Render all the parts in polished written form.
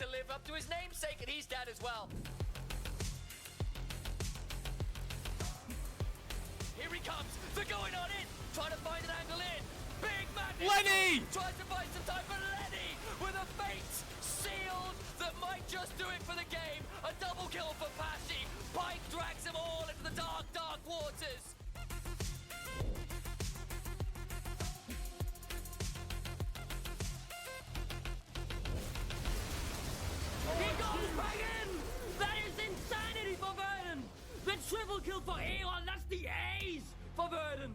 to live up to his namesake, and he's dead as well. Here he comes. They're going on in. Trying to find an angle in. Big man. Lenny! Tries to find some time for Lenny with a fate sealed that might just do it for the game. A double kill for Pashi. Pike drags them all into the dark, dark waters. He goes back in! That is insanity for Verden! The triple kill for Aeon, that's the ace for Verden!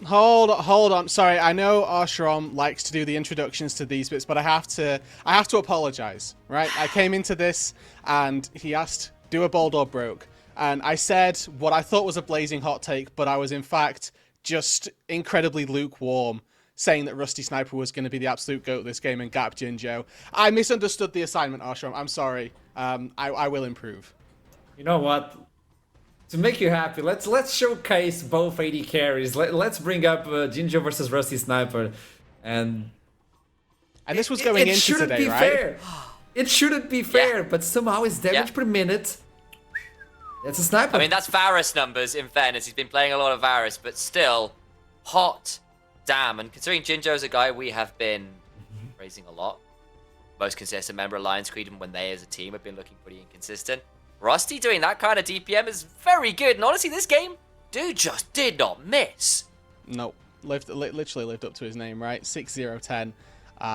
Hold on. Sorry, I know Arshram likes to do the introductions to these bits, but I have to apologize, right? I came into this and he asked, do a bold or broke. And I said what I thought was a blazing hot take, but I was in fact just incredibly lukewarm, saying that Rusty Sniper was going to be the absolute GOAT this game and gap Jinjo. I misunderstood the assignment, Arshram. I'm sorry. I will improve. You know what? To make you happy, let's showcase both AD carries. Let's bring up Jinjo versus Rusty Sniper, and this was going into today, right? Fair. It shouldn't be fair, but somehow his damage per minute. That's a sniper. I mean, that's Varus numbers, in fairness. He's been playing a lot of Varus, but still, hot damn. And considering Jinjo's a guy we have been praising a lot, most consistent member of Lions Creed, and when they as a team have been looking pretty inconsistent, Rusty doing that kind of DPM is very good. And honestly, this game, dude just did not miss. No, literally lived up to his name, right? 6-0-10.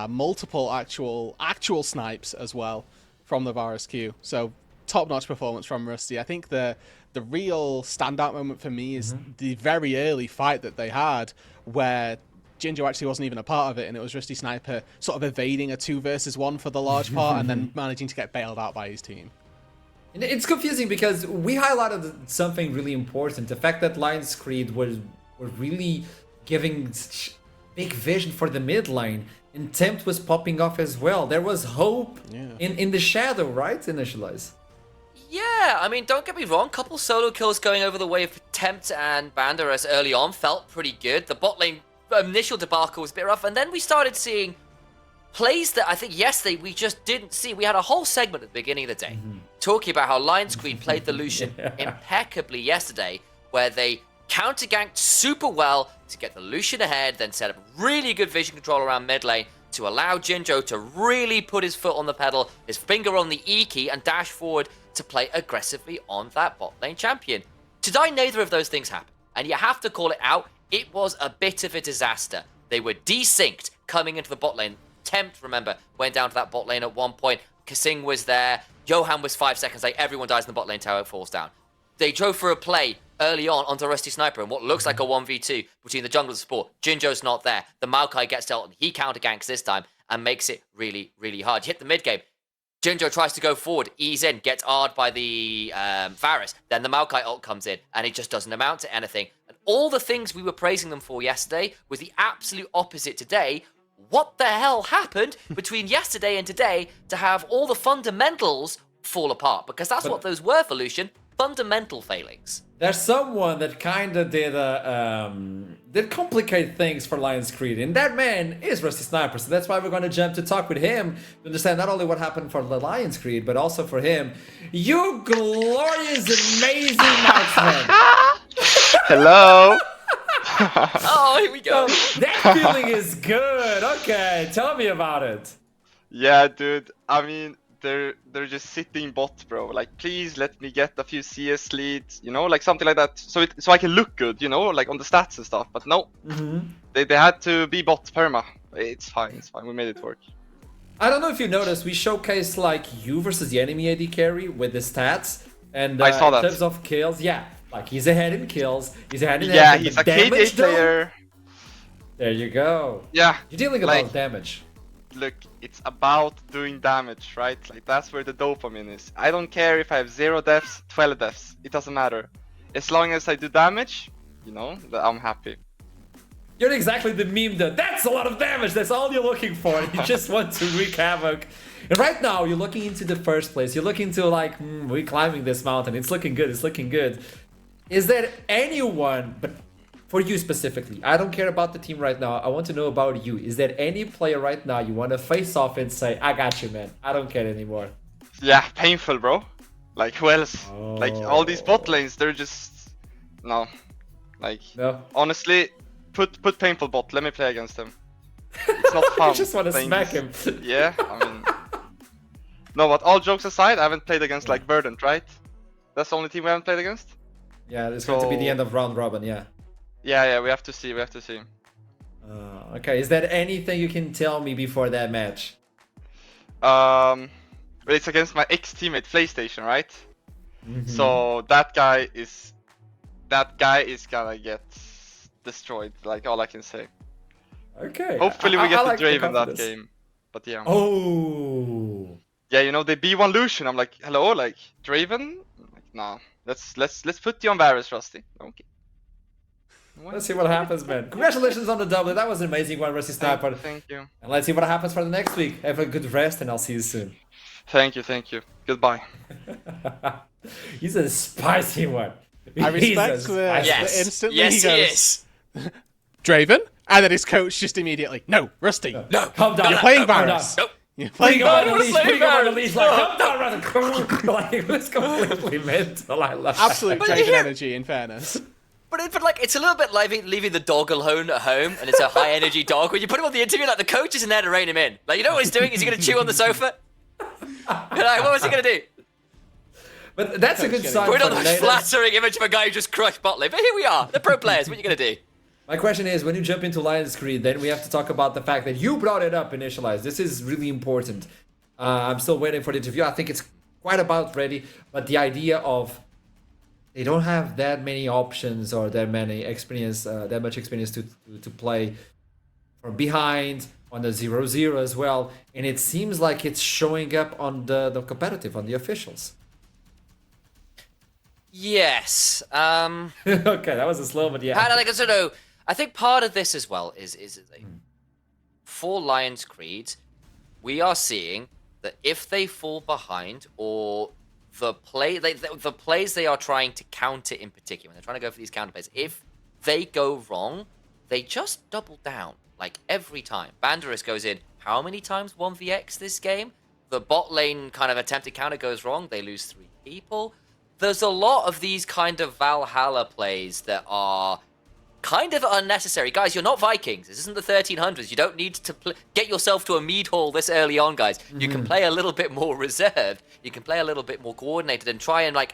Multiple actual snipes as well from the Varus Q. So top-notch performance from Rusty. I think the real standout moment for me is the very early fight that they had where Jinjo actually wasn't even a part of it, and it was Rusty Sniper sort of evading a 2 versus 1 for the large part and then managing to get bailed out by his team. It's confusing because we highlighted something really important. The fact that Lions Creed were really giving such big vision for the mid lane. And Tempt was popping off as well. There was hope in the shadow, right, Initialize? Yeah, I mean, don't get me wrong. Couple solo kills going over the way of Tempt and Banderas early on felt pretty good. The bot lane initial debacle was a bit rough. And then we started seeing plays that I think yesterday we just didn't see. We had a whole segment at the beginning of the day talking about how Lions Creed played the Lucian impeccably yesterday, where they counter-ganked super well to get the Lucian ahead, then set up really good vision control around mid lane to allow Jinjo to really put his foot on the pedal, his finger on the E key, and dash forward to play aggressively on that bot lane champion. Today, neither of those things happened, and you have to call it out. It was a bit of a disaster. They were desynced coming into the bot lane. Tempt, remember, went down to that bot lane at one point. Kasing was there. Johan was 5 seconds late. Everyone dies in the bot lane. Tower falls down. They drove for a play early on onto Rusty Sniper and what looks like a 1v2 between the jungle and the support. Jinjo's not there. The Maokai gets dealt and he counter ganks this time and makes it really, really hard. You hit the mid game. Jinjo tries to go forward, ease in, gets R'd by the Varus. Then the Maokai ult comes in and it just doesn't amount to anything. And all the things we were praising them for yesterday was the absolute opposite today. What the hell happened between yesterday and today to have all the fundamentals fall apart? Because that's what those were for Lucian, fundamental failings. There's someone that kind of did complicate things for Lions Creed, and that man is Rusty Sniper. So that's why we're going to jump to talk with him to understand not only what happened for the Lions Creed, but also for him. You glorious, amazing marksman! Hello. Oh, here we go. That feeling is good. Okay, tell me about it. Yeah, dude. I mean, they're just sitting bot, bro. Like, please let me get a few CS leads, you know, like something like that, so I can look good, you know, like on the stats and stuff. But no, they had to be bot perma. It's fine. We made it work. I don't know if you noticed, we showcased like you versus the enemy AD carry with the stats, and I saw that. in terms of kills, yeah, like he's ahead in kills, he's ahead in Yeah, everything, he's but a KDA damage, though? player. There you go. Yeah, You're dealing a lot of damage. look, it's about doing damage, right? Like, that's where the dopamine is. I don't care if I have 0 deaths, 12 deaths. It doesn't matter. As long as I do damage, you know, I'm happy. You're exactly the meme that that's a lot of damage. That's all you're looking for. You just want to wreak havoc. And right now, you're looking into the first place. You're looking to like, we're climbing this mountain. It's looking good. It's looking good. Is there anyone, but for you specifically, I don't care about the team right now. I want to know about you. Is there any player right now you want to face off and say, I got you, man. I don't care anymore. Yeah, painful, bro. Like, who else? Like, all these bot lanes, they're just... No. Like, No. honestly, put painful bot. Let me play against him. It's not fun. I just want to playing smack this. him. Yeah, I mean... No, but all jokes aside, I haven't played against, like, Verdant, right? That's the only team we haven't played against? Yeah, it's going to be the end of round robin, yeah. Yeah, we have to see. Okay, is there anything you can tell me before that match? Well, it's against my ex-teammate PlayStation, right? So that guy is gonna get destroyed. Like, all I can say. Okay. Hopefully we get like the Draven that confidence. game. But yeah. Oh. Yeah, you know, they B1 Lucian. I'm like, hello, like Draven? Like, nah. Let's put you on Varus, Rusty. Okay. Let's see what happens, man. Congratulations on the double. That was an amazing one, Rusty Sniper. Thank you. And let's see what happens for the next week. Have a good rest, and I'll see you soon. Thank you. Goodbye. He's a spicy one. I He's a respect the Yes. instantly Yes, he he goes, is. Draven, and then his coach just immediately, no, Rusty, No. Calm down. you're playing calm down. Varus. Nope. You're playing Putting him on the Varus. leash. Varus. Putting him on the leash. Like, calm down, Rusty. Like, it was completely mental. I love that. Absolute But Draven here- energy, in fairness. But like, it's a little bit like leaving the dog alone at home, and it's a high energy dog. When you put him on the interview, like the coach isn't there to rein him in. Like, you know what he's doing? Is he going to chew on the sofa? You're like, what was he going to do? But that's a good sign Put for on the the natives. flattering image of a guy who just crushed bot lane. But here we are, the pro players. What are you going to do? My question is, when you jump into Lion's Creed, then we have to talk about the fact that you brought it up initialized. This is really important. I'm still waiting for the interview. I think it's quite about ready, but the idea of they don't have that many options or that much experience to play from behind on the 0-0 as well, and it seems like it's showing up on the competitive, on the officials. Yes. Okay, that was a slow, but yeah. And like, so no, I think part of this as well is like, for Lion's Creed, we are seeing that if they fall behind or the plays they are trying to counter in particular, when they're trying to go for these counter plays, if they go wrong, they just double down. Like, every time. Banderas goes in, how many times 1vx this game? The bot lane kind of attempted counter goes wrong, they lose 3 people. There's a lot of these kind of Valhalla plays that are kind of unnecessary. Guys, you're not Vikings. This isn't the 1300s. You don't need to get yourself to a mead hall this early on, guys. You can play a little bit more reserved. You can play a little bit more coordinated and try and, like,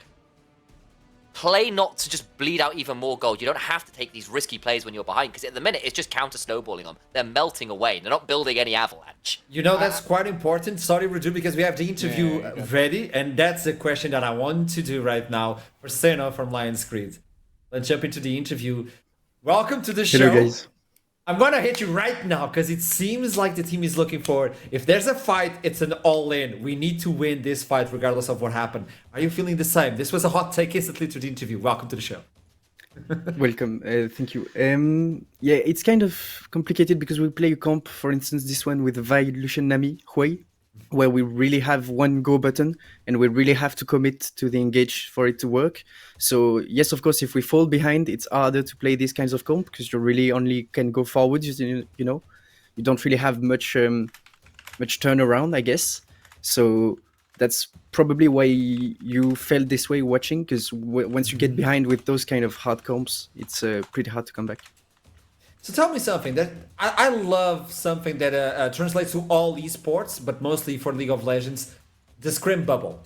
play not to just bleed out even more gold. You don't have to take these risky plays when you're behind, because at the minute, it's just counter-snowballing them. They're melting away. They're not building any avalanche. You know, that's quite important. Sorry, Raju, because we have the interview Yeah. ready, and that's the question that I want to do right now for Sena from Lion's Creed. Let's jump into the interview. Welcome to the show. Hello, guys. I'm gonna hit you right now because it seems like the team is looking for, if there's a fight, it's an all-in. We need to win this fight regardless of what happened. Are you feeling the same? This was a hot take instantly to the interview. Welcome to the show. Welcome. Thank you. Yeah, it's kind of complicated because we play a comp, for instance, this one with Vi, Lucian, Nami, Hui, where we really have one go button and we really have to commit to the engage for it to work. So yes, of course, if we fall behind, it's harder to play these kinds of comp because you really only can go forward. You know, you don't really have much turnaround, I guess. So that's probably why you felt this way watching, because once you get behind with those kind of hard comps, it's pretty hard to come back. So tell me something that I love something that translates to all esports, but mostly for League of Legends. the scrim bubble.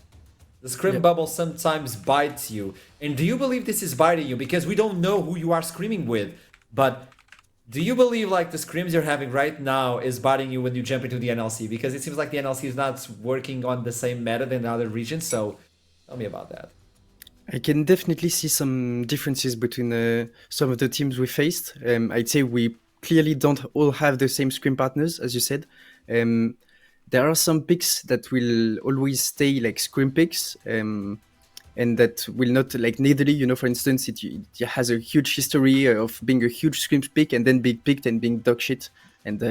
The scrim bubble sometimes bites you. And do you believe this is biting you? Because we don't know who you are screaming with. But do you believe like the scrims you're having right now is biting you when you jump into the NLC? Because it seems like the NLC is not working on the same meta than the other regions. So tell me about that. I can definitely see some differences between some of the teams we faced. I'd say we clearly don't all have the same scrim partners, as you said. There are some picks that will always stay like scrim picks, and that will not, like Nidalee, you know, for instance, it has a huge history of being a huge scrim pick and then being picked and being dog shit. And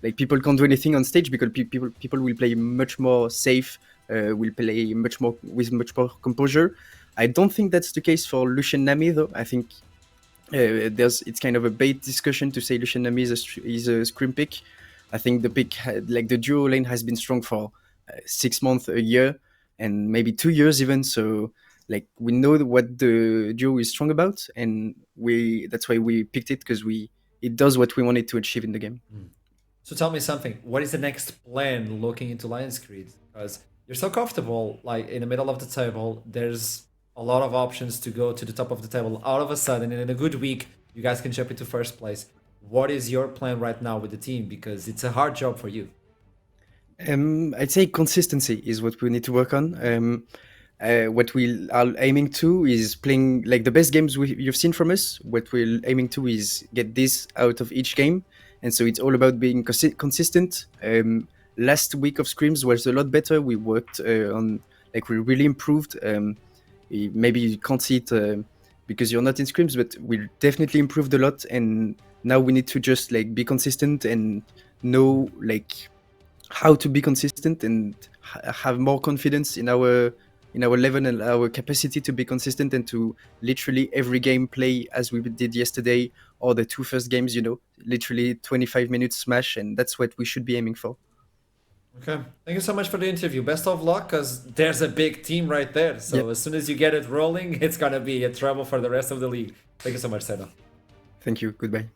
like people can't do anything on stage because people will play much more safe, will play much more with much more composure. I don't think that's the case for Lucian Nami, though. I think it's kind of a bait discussion to say Lucian Nami is a scrim pick. I think the pick, like the duo lane, has been strong for 6 months, a year, and maybe 2 years even. So, like, we know what the duo is strong about, and that's why we picked it, because it does what we wanted to achieve in the game. So tell me something. What is the next plan looking into Lions Creed? Because you're so comfortable, like in the middle of the table. There's a lot of options to go to the top of the table. All of a sudden, in a good week, you guys can jump into first place. What is your plan right now with the team? Because it's a hard job for you. I'd say consistency is what we need to work on. What we are aiming to is playing like the best games you've seen from us. What we're aiming to is get this out of each game. And so it's all about being consistent. Last week of scrims was a lot better. We worked on, like, we really improved. Maybe you can't see it because you're not in scrims, but we definitely improved a lot. And now we need to just like be consistent and know like how to be consistent and have more confidence in our level and our capacity to be consistent, and to literally every game play as we did yesterday or the 2 first games, you know, literally 25 minutes smash, and that's what we should be aiming for. Okay, thank you so much for the interview. Best of luck, because there's a big team right there. So as soon as you get it rolling, it's gonna be a trouble for the rest of the league. Thank you so much, Seda. Thank you. Goodbye.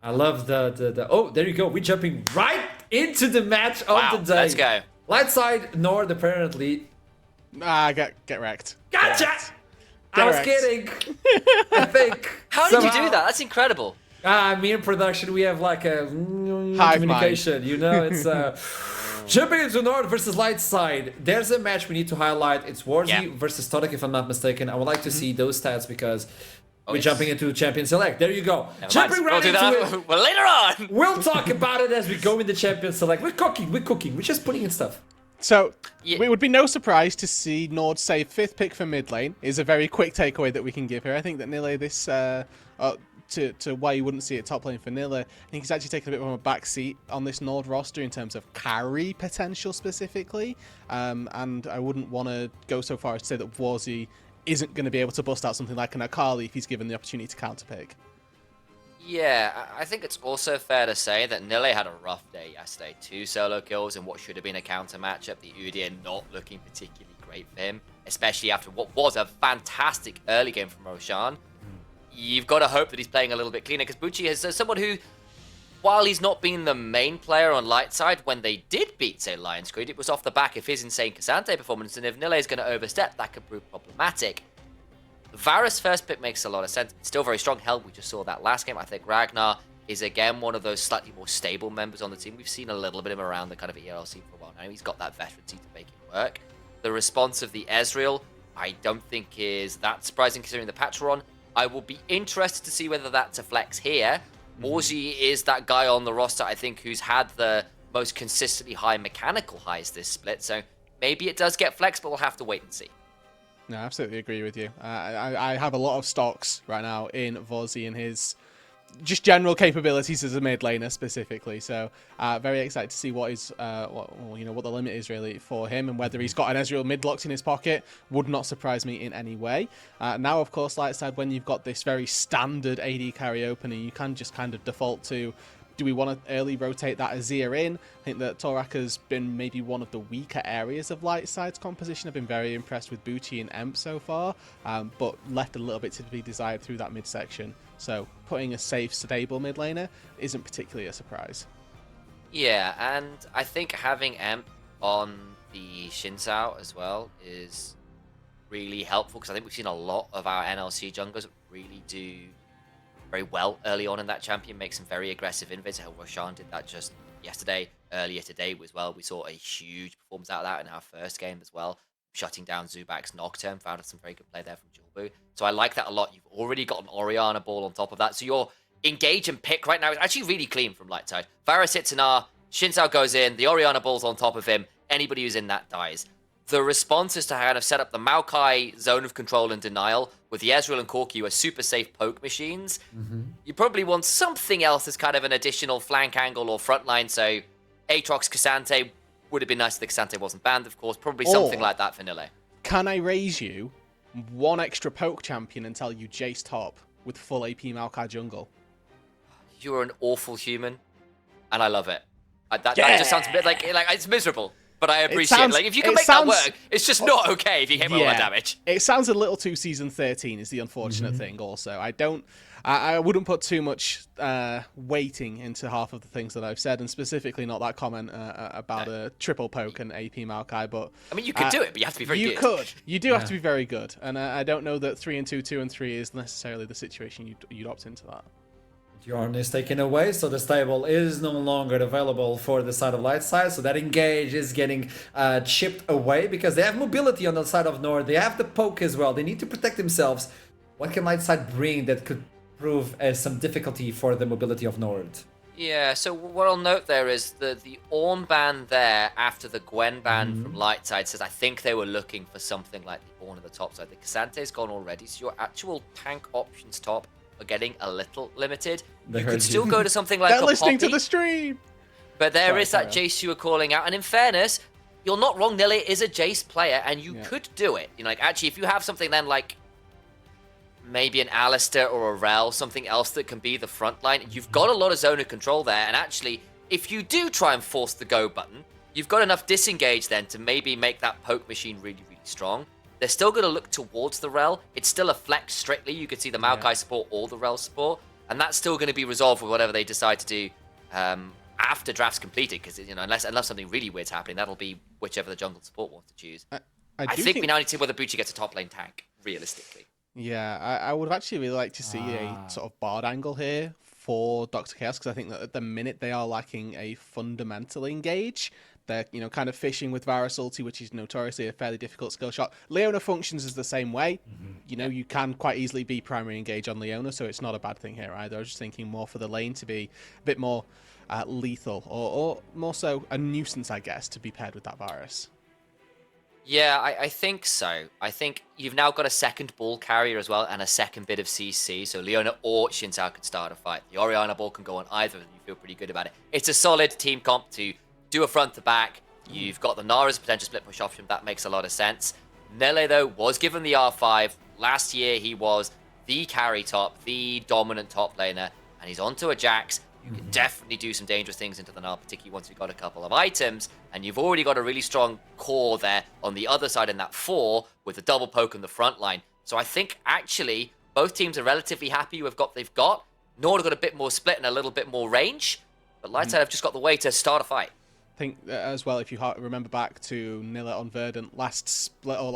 I love the oh, there you go. We're jumping right into the match of the day. Let's go. Light side Nord apparently. Get wrecked. Gotcha! Get wrecked. I was Correct. kidding. I think. How did you somehow. do that? That's incredible. Me in production, we have like a Hive communication, you know? It's jumping into Nord versus Light side. There's a match we need to highlight. It's Warzy versus Todak, if I'm not mistaken. I would like to see those stats because we're jumping into Champion Select. There you go. Jumping right into it. Well, later on. We'll talk about it as we go into Champion Select. We're cooking. We're just putting in stuff. So, Yeah. it would be no surprise to see Nord say 5th pick for mid lane is a very quick takeaway that we can give here. I think that Nile, this, to why you wouldn't see it top lane for Nile, I think he's actually taken a bit of a back seat on this Nord roster in terms of carry potential specifically. And I wouldn't want to go so far as to say that Warzy isn't going to be able to bust out something like an Akali if he's given the opportunity to counterpick. Yeah, I think it's also fair to say that Nile had a rough day yesterday. 2 solo kills in what should have been a counter matchup. The Udyr not looking particularly great for him, especially after what was a fantastic early game from Roshan. You've got to hope that he's playing a little bit cleaner, because Bucci is someone who, while he's not been the main player on Light side, when they did beat, say, Lions Creed, it was off the back of his insane Cassante performance, and if Nile is going to overstep, that could prove problematic. Varus first pick makes a lot of sense. It's still very strong. Hell, we just saw that last game. I think Ragnar is, again, one of those slightly more stable members on the team. We've seen a little bit of him around the kind of ELC for a while now. He's got that veterancy to make it work. The response of the Ezreal, I don't think is that surprising considering the patch we're on. I will be interested to see whether that's a flex here. Warzy is that guy on the roster, I think, who's had the most consistently high mechanical highs this split. So maybe it does get flexed, but we'll have to wait and see. No, I absolutely agree with you. I have a lot of stocks right now in Warzy and his just general capabilities as a mid laner specifically. So very excited to see what the limit is really for him, and whether he's got an Ezreal mid locked in his pocket would not surprise me in any way. Now, of course, like I said, when you've got this very standard AD carry opener, you can just kind of default to, do we want to early rotate that Azir in? I think that Torak has been maybe one of the weaker areas of Light side's composition. I've been very impressed with Bucci and Emp so far, but left a little bit to be desired through that midsection. So putting a safe, stable mid laner isn't particularly a surprise. Yeah, and I think having Emp on the Shinzao as well is really helpful, because I think we've seen a lot of our NLC junglers really do very well early on in that champion, make some very aggressive invids. Roshan did that just yesterday. Earlier today as well, we saw a huge performance out of that in our first game as well, shutting down Zubak's Nocturne. Found some very good play there from Julbu. So I like that a lot. You've already got an Orianna ball on top of that. So your engage and pick right now is actually really clean from Lightside. Varus hits an R, Shinzao goes in, the Orianna ball's on top of him. Anybody who's in that dies. The response is to kind of set up the Maokai zone of control and denial with the Ezreal and Corki, who are super safe poke machines. You probably want something else as kind of an additional flank angle or front line. So Aatrox, Cassante, would have been nice if the Cassante wasn't banned, of course. Probably something like that for Nille. Can I raise you one extra poke champion and tell you Jace top with full AP Maokai jungle? You are an awful human, and I love it. That just sounds a bit like it's miserable. But I appreciate it. Like, if you can make that work, it's just not okay if you hit all that damage. It sounds a little too season 13 is the unfortunate thing also. I wouldn't put too much weighting into half of the things that I've said, and specifically not that comment about a triple poke and AP Maokai, but... I mean, you could do it, but you have to be very good. You could. You do have to be very good, and I don't know that 3 and 2, 2 and 3 is necessarily the situation you'd opt into that. Yorn is taken away, so the stable is no longer available for the side of Lightside, so that engage is getting chipped away because they have mobility on the side of NORD, they have the poke as well, they need to protect themselves. What can Lightside bring that could prove as some difficulty for the mobility of NORD? Yeah, so what I'll note there is the Ornn ban there after the Gwen ban from Lightside says I think they were looking for something like the Ornn at the top side. The Cassante's gone already, so your actual tank options top are getting a little limited. You could still go to something like They're a listening Poppy, to the stream! but there is that Jace you were calling out, and in fairness, you're not wrong. Nille is a Jace player, and you could do it. You know, like actually, if you have something then like maybe an Alistair or a Rel, something else that can be the front line, you've got a lot of zone of control there, and actually, if you do try and force the go button, you've got enough disengage then to maybe make that poke machine really, really strong. They're still going to look towards the Rel. It's still a flex strictly. You could see the Maokai support or the Rel support, and that's still going to be resolved with whatever they decide to do after draft's completed, because unless something really weird's happening, that'll be whichever the jungle support wants to choose. I think we now need to see whether Bucci gets a top lane tank, realistically. Yeah, I would actually really like to see a sort of Bard angle here for Dr. Chaos, because I think that at the minute they are lacking a fundamental engage. They're, kind of fishing with Varus ulti, which is notoriously a fairly difficult skill shot. Leona functions as the same way. You can quite easily be primary engage on Leona, so it's not a bad thing here either. I was just thinking more for the lane to be a bit more lethal, or more so a nuisance, I guess, to be paired with that Varus. Yeah, I think so. I think you've now got a second ball carrier as well and a second bit of CC, so Leona or Shinzao could start a fight. The Orianna ball can go on either, and you feel pretty good about it. It's a solid team comp to do a front to back. You've got the Nara's potential split push option. That makes a lot of sense. Nille, though, was given the R5. Last year, he was the carry top, the dominant top laner, and he's onto a Jax. You can definitely do some dangerous things into the Nara, particularly once you've got a couple of items, and you've already got a really strong core there on the other side in that 4 with the double poke in the front line. So I think, actually, both teams are relatively happy with what they've got. NORD have got a bit more split and a little bit more range, but Lightside have just got the way to start a fight. I think as well, if you remember back to Nille on Verdant last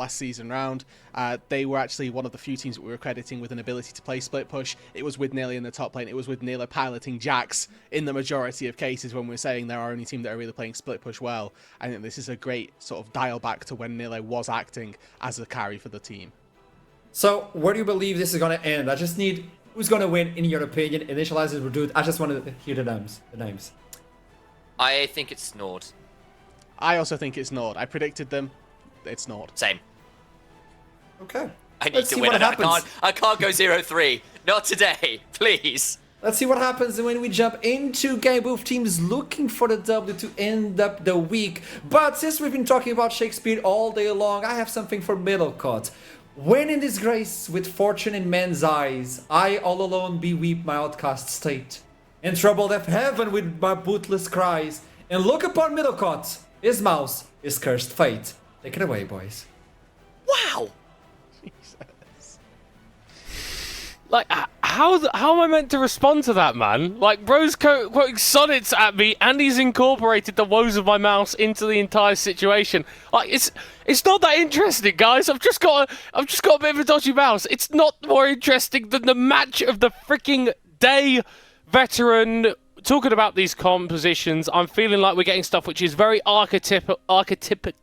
season round, they were actually one of the few teams that we were crediting with an ability to play split push. It was with Nille in the top lane. It was with Nille piloting Jax in the majority of cases when we're saying they're our only team that are really playing split push well. I think this is a great sort of dial back to when Nille was acting as a carry for the team. So, where do you believe this is going to end? I just need... Who's going to win, in your opinion? Initializers or Dude? I just want to hear the names. I think it's NORD. I also think it's NORD. I predicted them. It's NORD. Same. Okay. I need to win it. I can't go 0-3. Not today, please. Let's see what happens when we jump into game. Both teams looking for the W to end up the week. But since we've been talking about Shakespeare all day long, I have something for Middlecott. When in disgrace with fortune in men's eyes, I all alone beweep my outcast state. And troubled at heaven with my bootless cries, and look upon Middlecott, his mouse, his cursed fate. Take it away, boys. Wow. Jesus. Like, How am I meant to respond to that, man? Like, bro's quoting sonnets at me, and he's incorporated the woes of my mouse into the entire situation. Like, it's not that interesting, guys. I've just got a bit of a dodgy mouse. It's not more interesting than the match of the freaking day. Veteran talking about these compositions. I'm feeling like we're getting stuff which is very archetypical,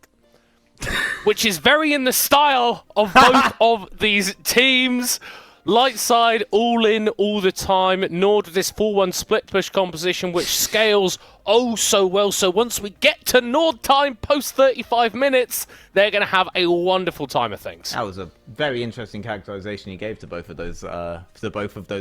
which is very in the style of both of these teams. Light side, all in, all the time. NORD with this 4-1 split push composition, which scales oh so well. So once we get to NORD time, post 35 minutes, they're going to have a wonderful time of things. That was a very interesting characterization you gave to both of those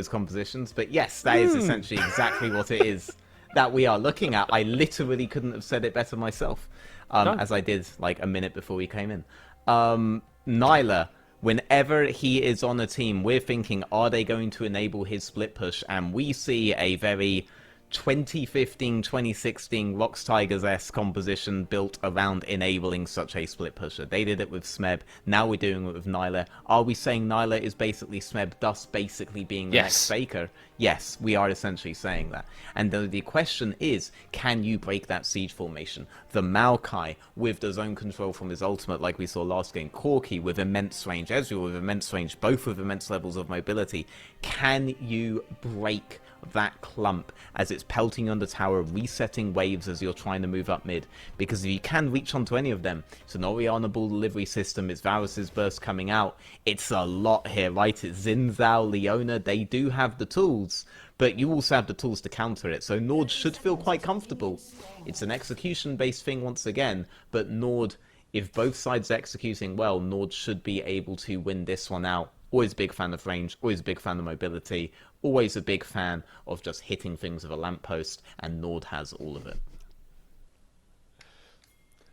compositions. But yes, that is essentially exactly what it is that we are looking at. I literally couldn't have said it better myself, as I did like a minute before we came in. Nyla. Whenever he is on a team, we're thinking, are they going to enable his split push? And we see a very 2015-2016 Rocks Tigers-esque composition built around enabling such a split pusher. They did it with Smeb, now we're doing it with Nyla. Are we saying Nyla is basically Smeb, thus basically being the next Faker? Yes, we are essentially saying that. And the question is, can you break that siege formation? The Maokai with the zone control from his ultimate, like we saw last game. Corki with immense range. Ezreal with immense range, both with immense levels of mobility. Can you break that clump as it's pelting on the tower, resetting waves as you're trying to move up mid? Because if you can reach onto any of them, it's an Orianna-Ball delivery system, it's Varus's burst coming out, it's a lot here, right? It's Xin Zhao, Leona, they do have the tools, but you also have the tools to counter it, so NORD should feel quite comfortable. It's an execution-based thing once again, but NORD, if both sides are executing well, NORD should be able to win this one out. Always a big fan of range, always a big fan of mobility, always a big fan of just hitting things with a lamppost, and NORD has all of it.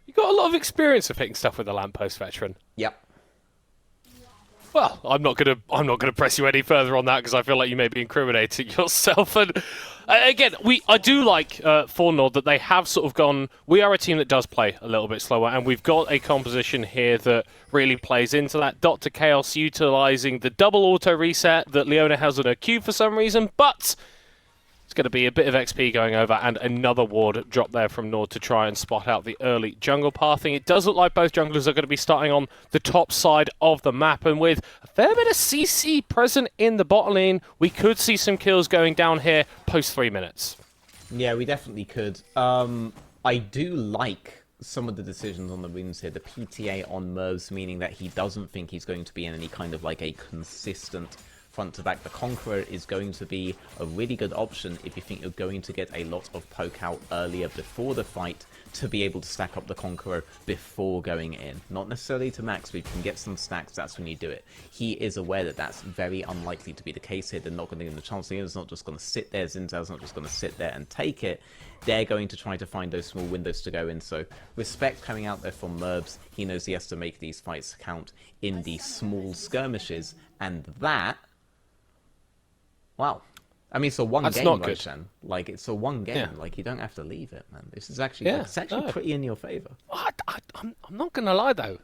You got a lot of experience of hitting stuff with a lamppost, veteran. Yep. Well, I'm not gonna press you any further on that because I feel like you may be incriminating yourself. And again, I do like for NORD that they have sort of gone. We are a team that does play a little bit slower, and we've got a composition here that really plays into that. Dr. Chaos utilizing the double auto reset that Leona has on her Q for some reason, but it's going to be a bit of XP going over, and another ward drop there from NORD to try and spot out the early jungle pathing. It does look like both junglers are going to be starting on the top side of the map, and with a fair bit of CC present in the bot lane, we could see some kills going down here post 3 minutes. Yeah, we definitely could. I do like some of the decisions on the runes here. The PTA on Mervs, meaning that he doesn't think he's going to be in any kind of like a consistent front to back. The Conqueror is going to be a really good option if you think you're going to get a lot of poke out earlier before the fight, to be able to stack up the Conqueror before going in. Not necessarily to max, but if you can get some stacks, that's when you do it. He is aware that that's very unlikely to be the case here. They're not going to give him the chance. It's not just going to sit there. Xin Zhao's not just going to sit there and take it. They're going to try to find those small windows to go in. So respect coming out there from Merbs. He knows he has to make these fights count in the small skirmishes, and that... Wow. I mean, it's a one game, Roshan. Like, it's a one game. Yeah. Like, you don't have to leave it, man. This is actually, it's actually pretty in your favor. I'm not going to lie, though.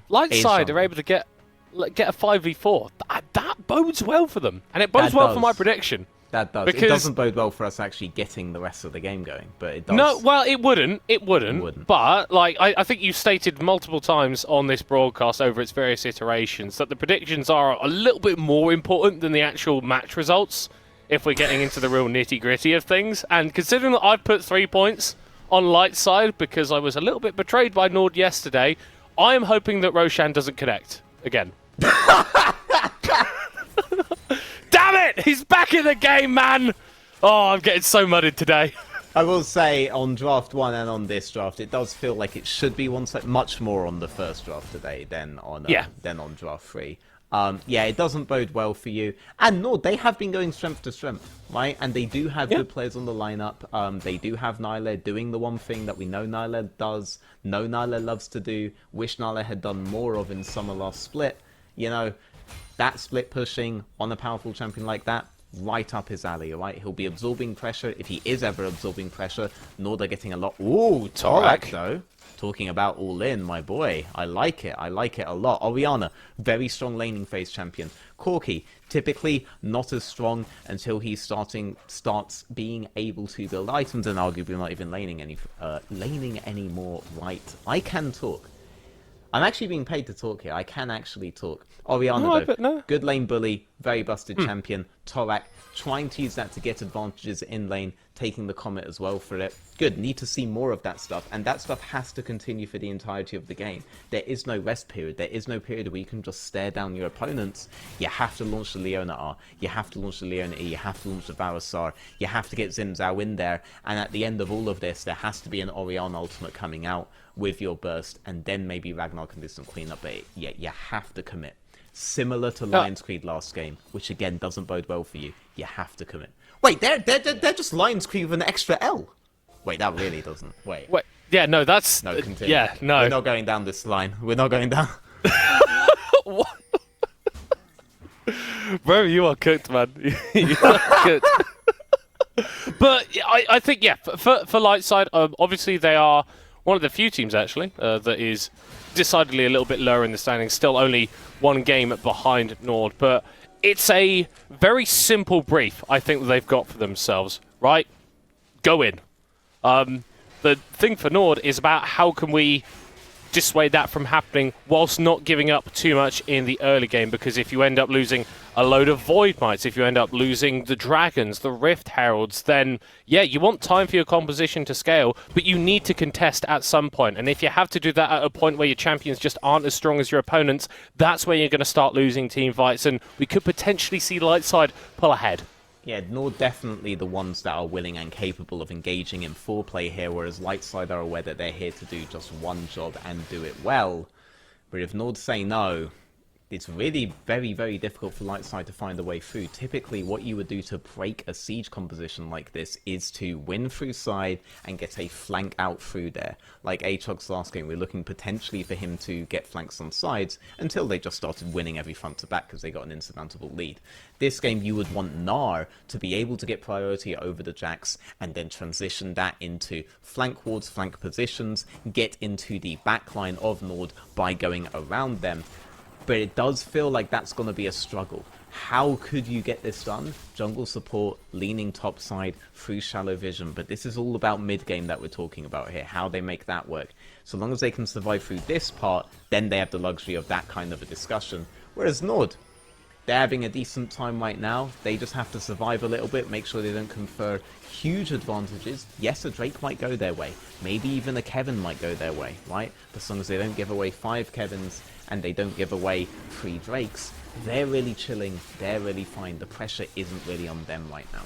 Light side are able to get a 5v4. That bodes well for them. And it bodes well for my prediction. That does. Because... It doesn't bode well for us actually getting the rest of the game going, but it does. No, well, it wouldn't. It wouldn't. But, like, I think you've stated multiple times on this broadcast over its various iterations that the predictions are a little bit more important than the actual match results if we're getting into the real nitty-gritty of things. And considering that I've put 3 points on Light side because I was a little bit betrayed by NORD yesterday, I am hoping that Roshan doesn't connect again. Damn it! He's back in the game, man! Oh, I'm getting so mudded today. I will say, on draft 1 and on this draft, it does feel like it should be much more on the first draft today than on draft 3. Yeah, it doesn't bode well for you. And NORD, they have been going strength to strength, right? And they do have good players on the lineup. They do have Nyla doing the one thing that we know Nyla does, know Nyla loves to do, wish Nyla had done more of in summer last split. You know, that split pushing on a powerful champion like that, right up his alley, right? He'll be absorbing pressure. If he is ever absorbing pressure, NORD are getting a lot... Ooh, Torak, though. talking about all in, my boy. I like it. I like it a lot. Orianna, very strong laning phase champion. Corki, typically not as strong until he starts being able to build items, and arguably not even laning anymore. Right? I can talk. I'm actually being paid to talk here. I can actually talk. Orianna, though, good lane bully, very busted champion. Torak, trying to use that to get advantages in lane, taking the Comet as well for it. Good, need to see more of that stuff, and that stuff has to continue for the entirety of the game. There is no rest period. There is no period where you can just stare down your opponents. You have to launch the Leona R. You have to launch the Leona E. You have to launch the Varus R. You have to get Xin Zhao in there, and at the end of all of this, there has to be an Orianna ultimate coming out with your burst, and then maybe Ragnar can do some cleanup, but yeah, you have to commit. Similar to Lion's Creed last game, which again doesn't bode well for you. You have to commit. Wait, they're just Lion's Creed with an extra L. Wait, that really doesn't. Wait. Yeah, no, that's... No, continue. Yeah, no. We're not going down this line. We're not going down... What? Bro, you are cooked, man. You are cooked. But I think, yeah, for Lightside, obviously they are one of the few teams, actually, that is decidedly a little bit lower in the standings. Still only one game behind NORD, but it's a very simple brief, I think, that they've got for themselves, right? Go in. The thing for NORD is about how can we dissuade that from happening whilst not giving up too much in the early game, because if you end up losing a load of Void Mites, if you end up losing the Dragons, the Rift Heralds, then yeah, you want time for your composition to scale, but you need to contest at some point. And if you have to do that at a point where your champions just aren't as strong as your opponents, that's where you're going to start losing team fights, and we could potentially see Lightside pull ahead. Yeah, NORD definitely the ones that are willing and capable of engaging in foreplay here, whereas Lightside are aware that they're here to do just one job and do it well. But if NORD say no, it's really very, very difficult for Lightside to find a way through. Typically, what you would do to break a siege composition like this is to win through side and get a flank out through there. Like Aatrox's last game, we're looking potentially for him to get flanks on sides until they just started winning every front to back because they got an insurmountable lead. This game, you would want Gnar to be able to get priority over the Jax and then transition that into flank wards, flank positions, get into the backline of NORD by going around them. But it does feel like that's going to be a struggle. How could you get this done? Jungle support, leaning topside, through shallow vision. But this is all about mid-game that we're talking about here, how they make that work. So long as they can survive through this part, then they have the luxury of that kind of a discussion. Whereas NORD, they're having a decent time right now. They just have to survive a little bit, make sure they don't confer huge advantages. Yes, a Drake might go their way. Maybe even a Kevin might go their way, right? But as long as they don't give away 5 Kevins and they don't give away 3 Drakes, they're really chilling. They're really fine. The pressure isn't really on them right now.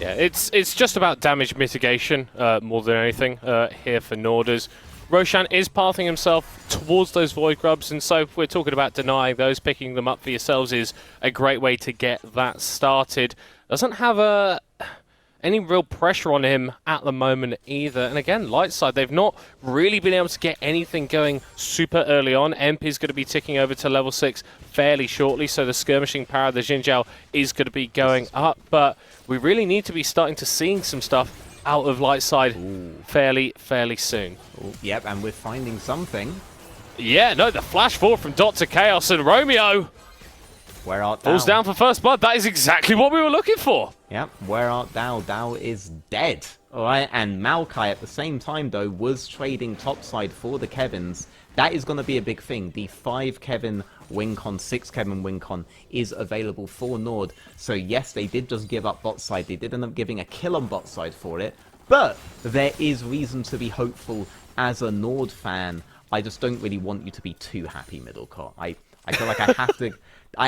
Yeah, it's just about damage mitigation more than anything here for Norders. Roshan is pathing himself towards those Void Grubs, and so if we're talking about denying those, picking them up for yourselves is a great way to get that started. Doesn't have any real pressure on him at the moment either. And again, Lightside, they've not really been able to get anything going super early on. Emp is going to be ticking over to level 6 fairly shortly, so the skirmishing power of the Xin Zhao is going to be going up, but we really need to be starting to seeing some stuff out of Lightside fairly soon. Ooh, yep, and we're finding something. Yeah, no, the flash forward from Dr. Chaos and Romeo. Where art thou? Falls down for first blood. That is exactly what we were looking for. Yep, where art thou? Thou is dead. Alright, and Maokai at the same time, though, was trading topside for the Kevins. That is going to be a big thing. The 5 Kevin Wincon, 6 Kevin Wincon is available for NORD. So yes, they did just give up bot side. They did end up giving a kill on bot side for it. But there is reason to be hopeful as a NORD fan. I just don't really want you to be too happy, Middlecott. I feel like I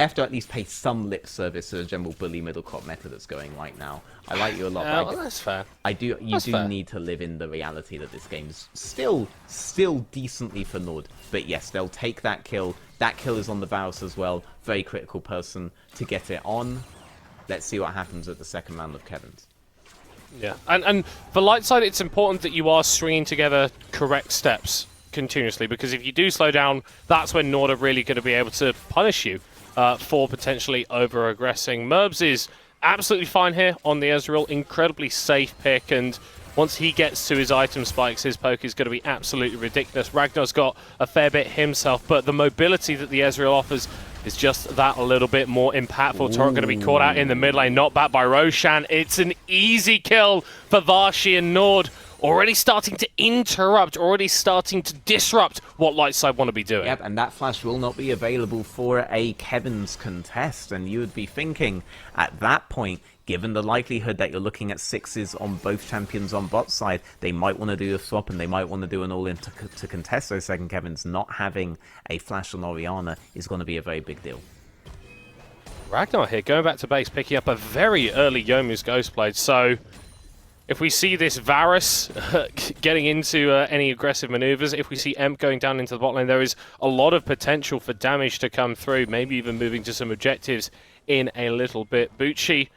have to at least pay some lip service to the general bully Middlecott meta that's going right now. I like you a lot. Well, that's fair. You do need to live in the reality that this game's still decently for NORD. But yes, they'll take that kill. That kill is on the Varus as well. Very critical person to get it on. Let's see what happens at the second round of Kevin's. Yeah, and for Lightside, it's important that you are stringing together correct steps continuously, because if you do slow down, that's when NORD are really going to be able to punish you for potentially over-aggressing. Merbs is absolutely fine here on the Ezreal, incredibly safe pick, and Once he gets to his item spikes, his poke is going to be absolutely ridiculous. Ragnar's got a fair bit himself, but the mobility that the Ezreal offers is just that a little bit more impactful. Torrent going to be caught out in the mid lane, not back by Roshan. It's an easy kill for Vashi and Nord. Already starting to interrupt, already starting to disrupt what Lightside want to be doing. Yep, and that flash will not be available for a Kevin's contest, and you would be thinking at that point, given the likelihood that you're looking at 6s on both champions on bot side, they might want to do a swap and they might want to do an all-in to contest those second Kevins. Not having a flash on Orianna is going to be a very big deal. Ragnar here, going back to base, picking up a very early Yomu's Ghostblade, so if we see this Varus getting into any aggressive maneuvers, if we see Emp going down into the bot lane, there is a lot of potential for damage to come through, maybe even moving to some objectives in a little bit. Bucci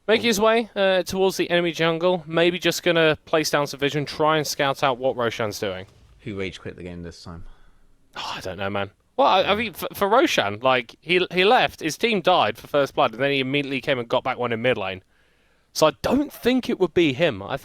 making his way towards the enemy jungle, maybe just going to place down some vision, try and scout out what Roshan's doing. Who rage quit the game this time? Oh, I don't know, man. Well, I mean, for Roshan, like, he left, his team died for first blood, and then he immediately came and got back one in mid lane. So I don't think it would be him. I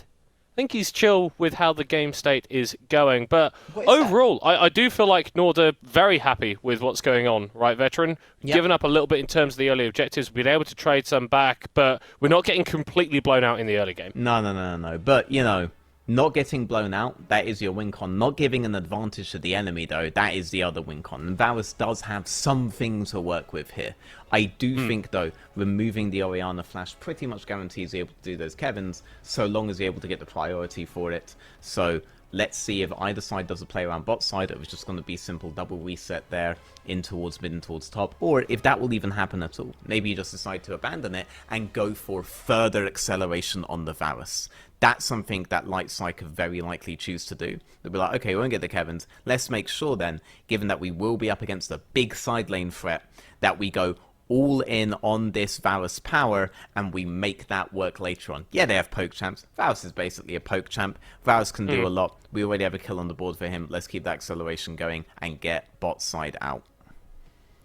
think he's chill with how the game state is going. But overall, I do feel like NORD are very happy with what's going on, right, Veteran? Yep. Given up a little bit in terms of the early objectives, been able to trade some back, but we're not getting completely blown out in the early game. No. But, you know, not getting blown out, that is your win con. Not giving an advantage to the enemy, though, that is the other win con. And Varus does have something to work with here. I do think, though, removing the Orianna flash pretty much guarantees you're able to do those Kevins, so long as you're able to get the priority for it. So let's see if either side does a play around bot side, or if it's just going to be simple double reset there, in towards mid and towards top, or if that will even happen at all. Maybe you just decide to abandon it and go for further acceleration on the Varus. That's something that Lightside could very likely choose to do. They'll be like, okay, we won't get the Kevins. Let's make sure then, given that we will be up against a big side lane threat, that we go all in on this Varus power and we make that work later on. Yeah, they have poke champs. Varus is basically a poke champ. Varus can do a lot. We already have a kill on the board for him. Let's keep that acceleration going and get bot side out.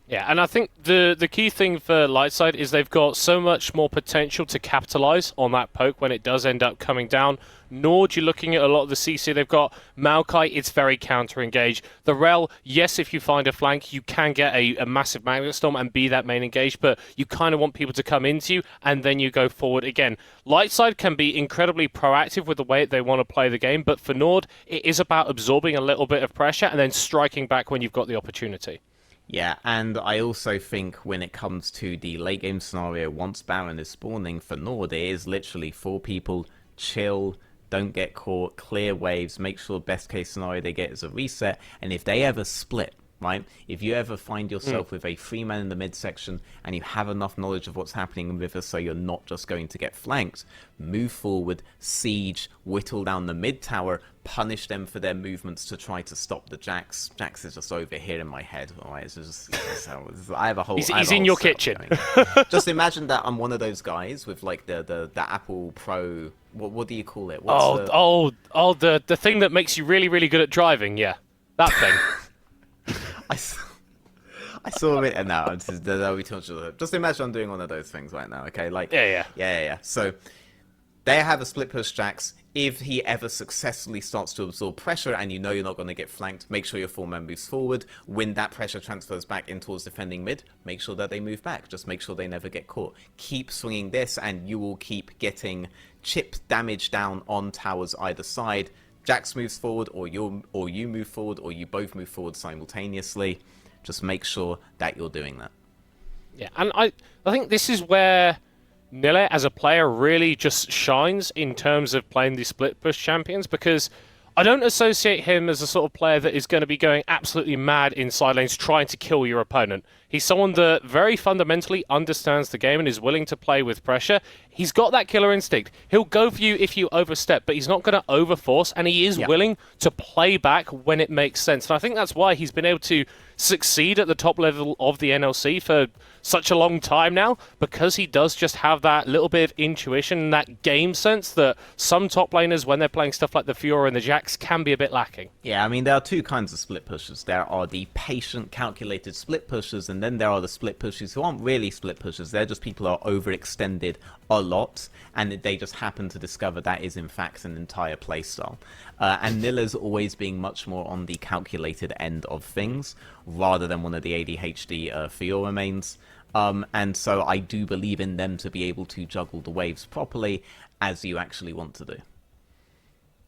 Yeah, and I think the key thing for Lightside is they've got so much more potential to capitalize on that poke when it does end up coming down. NORD, you're looking at a lot of the CC they've got. Maokai, it's very counter-engaged. The Rel, yes, if you find a flank, you can get a massive Magnet Storm and be that main engaged, but you kind of want people to come into you, and then you go forward again. Lightside can be incredibly proactive with the way they want to play the game, but for NORD, it is about absorbing a little bit of pressure and then striking back when you've got the opportunity. Yeah, and I also think when it comes to the late game scenario, once Baron is spawning for NORD, it is literally 4 people, chill, don't get caught, clear waves, make sure best case scenario they get is a reset, and if they ever split, right, if you ever find yourself with a 3-man in the midsection and you have enough knowledge of what's happening with us so you're not just going to get flanked, move forward, siege, whittle down the mid tower, punish them for their movements to try to stop the Jax. Jax is just over here in my head. Right? It's just, I have a whole. He's in your kitchen. Just imagine that I'm one of those guys with like the Apple Pro. What do you call it? The thing that makes you really, really good at driving. Yeah, that thing. I saw it, and now just imagine I'm doing one of those things right now. Okay, like yeah. So they have a split push Jax. If he ever successfully starts to absorb pressure and you know you're not going to get flanked, make sure your 4-man moves forward. When that pressure transfers back in towards defending mid, make sure that they move back. Just make sure they never get caught. Keep swinging this and you will keep getting chip damage down on towers either side. Jax moves forward, or you move forward, or you both move forward simultaneously. Just make sure that you're doing that. Yeah, and I think this is where Nille as a player really just shines in terms of playing the split push champions, because I don't associate him as a sort of player that is going to be going absolutely mad in side lanes trying to kill your opponent. He's someone that very fundamentally understands the game and is willing to play with pressure. He's got that killer instinct. He'll go for you if you overstep, but he's not going to overforce, and he is willing to play back when it makes sense. And I think that's why he's been able to succeed at the top level of the NLC for such a long time now, because he does just have that little bit of intuition and that game sense that some top laners, when they're playing stuff like the Fiora and the Jax, can be a bit lacking. Yeah, I mean, there are 2 kinds of split pushers. There are the patient, calculated split pushers, and then there are the split pushers who aren't really split pushers. They're just people who are overextended a lot, and they just happen to discover that is in fact an entire playstyle. And Nilla's always being much more on the calculated end of things, rather than one of the ADHD Fiora mains. And so I do believe in them to be able to juggle the waves properly, as you actually want to do.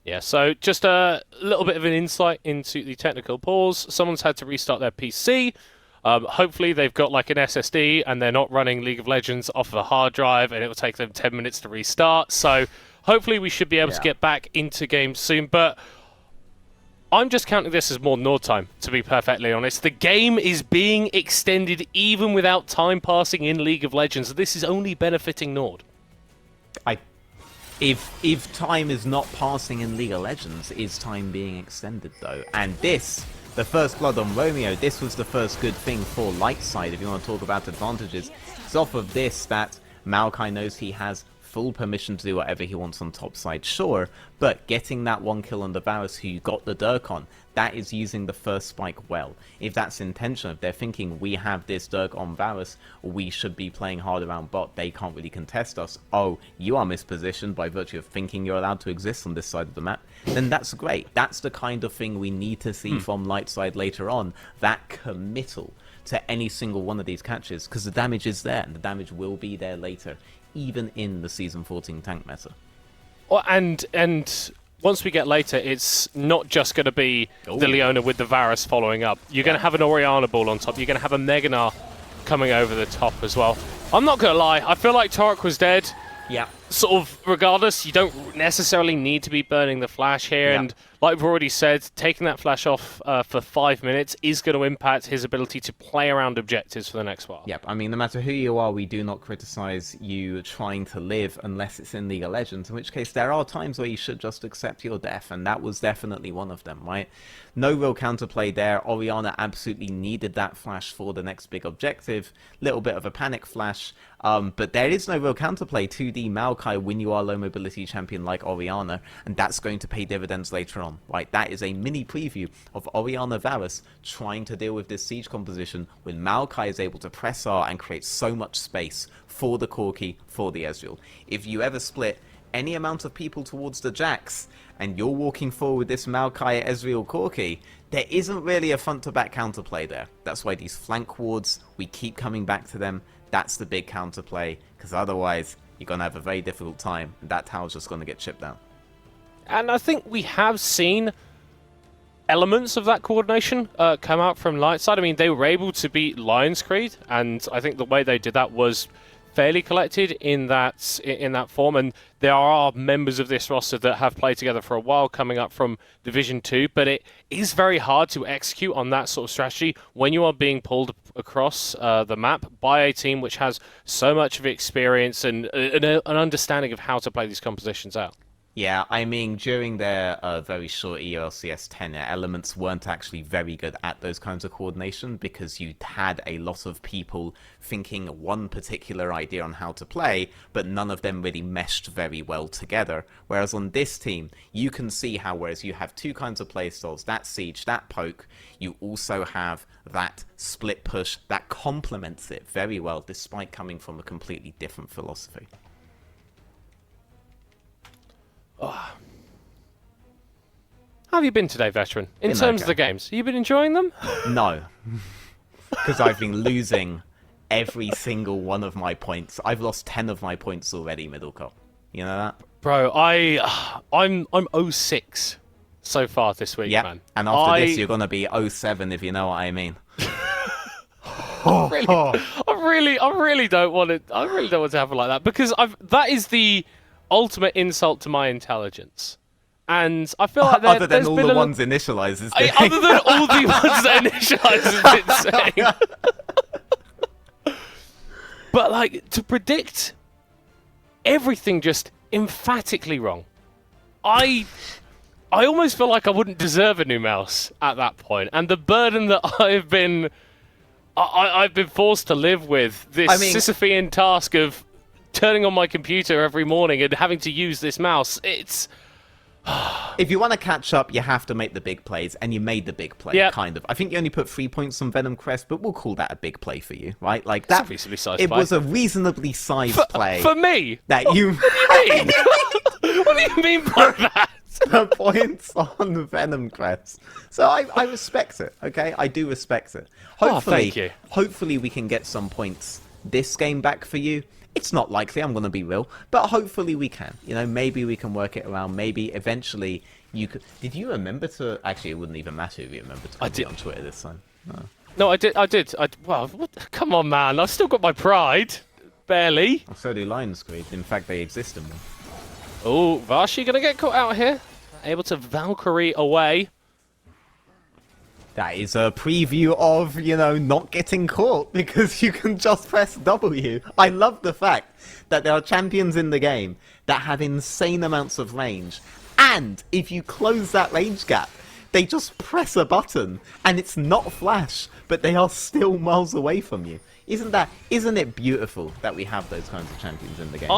Yeah, so just a little bit of an insight into the technical pause. Someone's had to restart their PC. Hopefully they've got like an SSD and they're not running League of Legends off of a hard drive and it will take them 10 minutes to restart. So hopefully we should be able to get back into games soon. But I'm just counting this as more NORD time, to be perfectly honest. The game is being extended even without time passing in League of Legends. This is only benefiting NORD. If time is not passing in League of Legends, is time being extended though? And this, the first blood on Romeo, this was the first good thing for Lightside, if you want to talk about advantages. It's off of this that Maokai knows he has full permission to do whatever he wants on top side, sure, but getting that one kill on the Varus who you got the Dirk on, that is using the first spike well. If that's intentional, if they're thinking we have this Dirk on Varus, we should be playing hard around bot, they can't really contest us, oh, you are mispositioned by virtue of thinking you're allowed to exist on this side of the map, then that's great. That's the kind of thing we need to see from Lightside later on, that committal to any single one of these catches, because the damage is there, and the damage will be there later, even in the Season 14 tank meta. Well, and once we get later, it's not just going to be the Leona with the Varus following up. You're going to have an Orianna ball on top. You're going to have a Meganar coming over the top as well. I'm not going to lie. I feel like Torok was dead. Yeah. Sort of, regardless, you don't necessarily need to be burning the flash here. Yeah. And like we've already said, taking that flash off for 5 minutes is going to impact his ability to play around objectives for the next while. Yep, I mean, no matter who you are, we do not criticize you trying to live unless it's in League of Legends, in which case there are times where you should just accept your death, and that was definitely one of them, right? No real counterplay there. Orianna absolutely needed that flash for the next big objective. Little bit of a panic flash, but there is no real counterplay to the Maokai when you are a low mobility champion like Orianna, and that's going to pay dividends later on, right? That is a mini preview of Orianna Varus trying to deal with this siege composition when Maokai is able to press R and create so much space for the Corki, for the Ezreal. If you ever split any amount of people towards the Jax, and you're walking forward with this Maokai Ezreal Corki, there isn't really a front to back counterplay there. That's why these flank wards, we keep coming back to them. That's the big counterplay, because otherwise you're going to have a very difficult time, and that tower's just going to get chipped down. And I think we have seen elements of that coordination come out from Lightside. I mean, they were able to beat Lion's Creed, and I think the way they did that was fairly collected in that form. And there are members of this roster that have played together for a while coming up from Division 2, but it is very hard to execute on that sort of strategy when you are being pulled across the map by a team which has so much of experience and an understanding of how to play these compositions out. Yeah, I mean, during their very short ELCS tenure, Elements weren't actually very good at those kinds of coordination because you had a lot of people thinking one particular idea on how to play, but none of them really meshed very well together. Whereas on this team, you can see how, whereas you have two kinds of playstyles, that siege, that poke, you also have that split push that complements it very well, despite coming from a completely different philosophy. Oh. How have you been today, Veteran? In Been terms of okay. the games, have you been enjoying them? No, because I've been losing every single one of my points. I've lost 10 of my points already, Middlecop. You know that? Bro, I'm 06 so far this week, Yeah, man. and after this, you're gonna be 07 if you know what I mean. I really don't want it. I really don't want to happen like that because that is the ultimate insult to my intelligence, and I feel like Other than there's all been the ones initialized, is other than all the ones that initialized is insane. But like to predict everything just emphatically wrong, I almost feel like I wouldn't deserve a new mouse at that point, and the burden that I've been forced to live with, this Sisyphean task of turning on my computer every morning and having to use this mouse, it's If you want to catch up, you have to make the big plays, and you made the big play, Yep. kind of. I think you only put 3 points on Venom Crest, but we'll call that a big play for you, right? Like that. It's a reasonably sized It play. was a reasonably sized play For me? that you. What do you mean? What do you mean by that? The points on the Venom Crest. So I respect it, okay? I do respect it. Hopefully, thank you. hopefully we can get some points this game back for you. It's not likely, I'm going to be real, but hopefully we can. You know, maybe we can work it around. Maybe eventually you could... Did you remember to... Actually, it wouldn't even matter if you remember to be on Twitter this time. No. No, I did. Well, what, come on, man. I've still got my pride. Barely. So do Lions Creed. In fact, they exist in one. Oh, Vashi gonna get caught out here. Able to Valkyrie away. That is a preview of, you know, not getting caught because you can just press W. I love the fact that there are champions in the game that have insane amounts of range. And if you close that range gap, they just press a button and it's not flash, but they are still miles away from you. Isn't it beautiful that we have those kinds of champions in the game?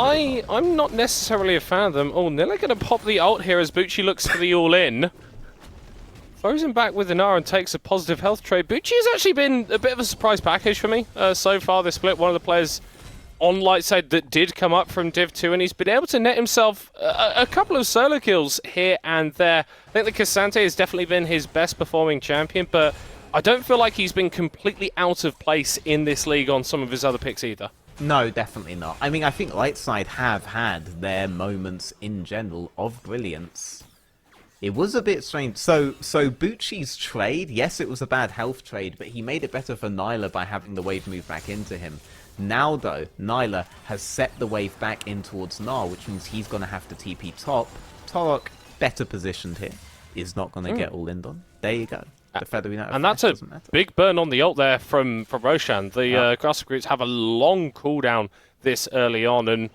I'm not necessarily a fan of them. Oh, Nilla gonna pop the ult here as Bucci looks for the all-in. Throws him back with an R and takes a positive health trade. Bucci has actually been a bit of a surprise package for me so far this split. One of the players on light side that did come up from Div 2, and he's been able to net himself a couple of solo kills here and there. I think the Cassante has definitely been his best performing champion, but I don't feel like he's been completely out of place in this league on some of his other picks either. No, definitely not. I mean, I think Lightside have had their moments in general of brilliance. It was a bit strange. So Bucci's trade, yes, it was a bad health trade, but he made it better for Nyla by having the wave move back into him. Now, though, Nyla has set the wave back in towards Gnar, which means he's going to have to TP top. Torok, better positioned here, is not going to get all in on. There you go. The feathering out of And that's flash a doesn't matter. big burn on the ult there from Roshan. The Grass Recruits have a long cooldown this early on, and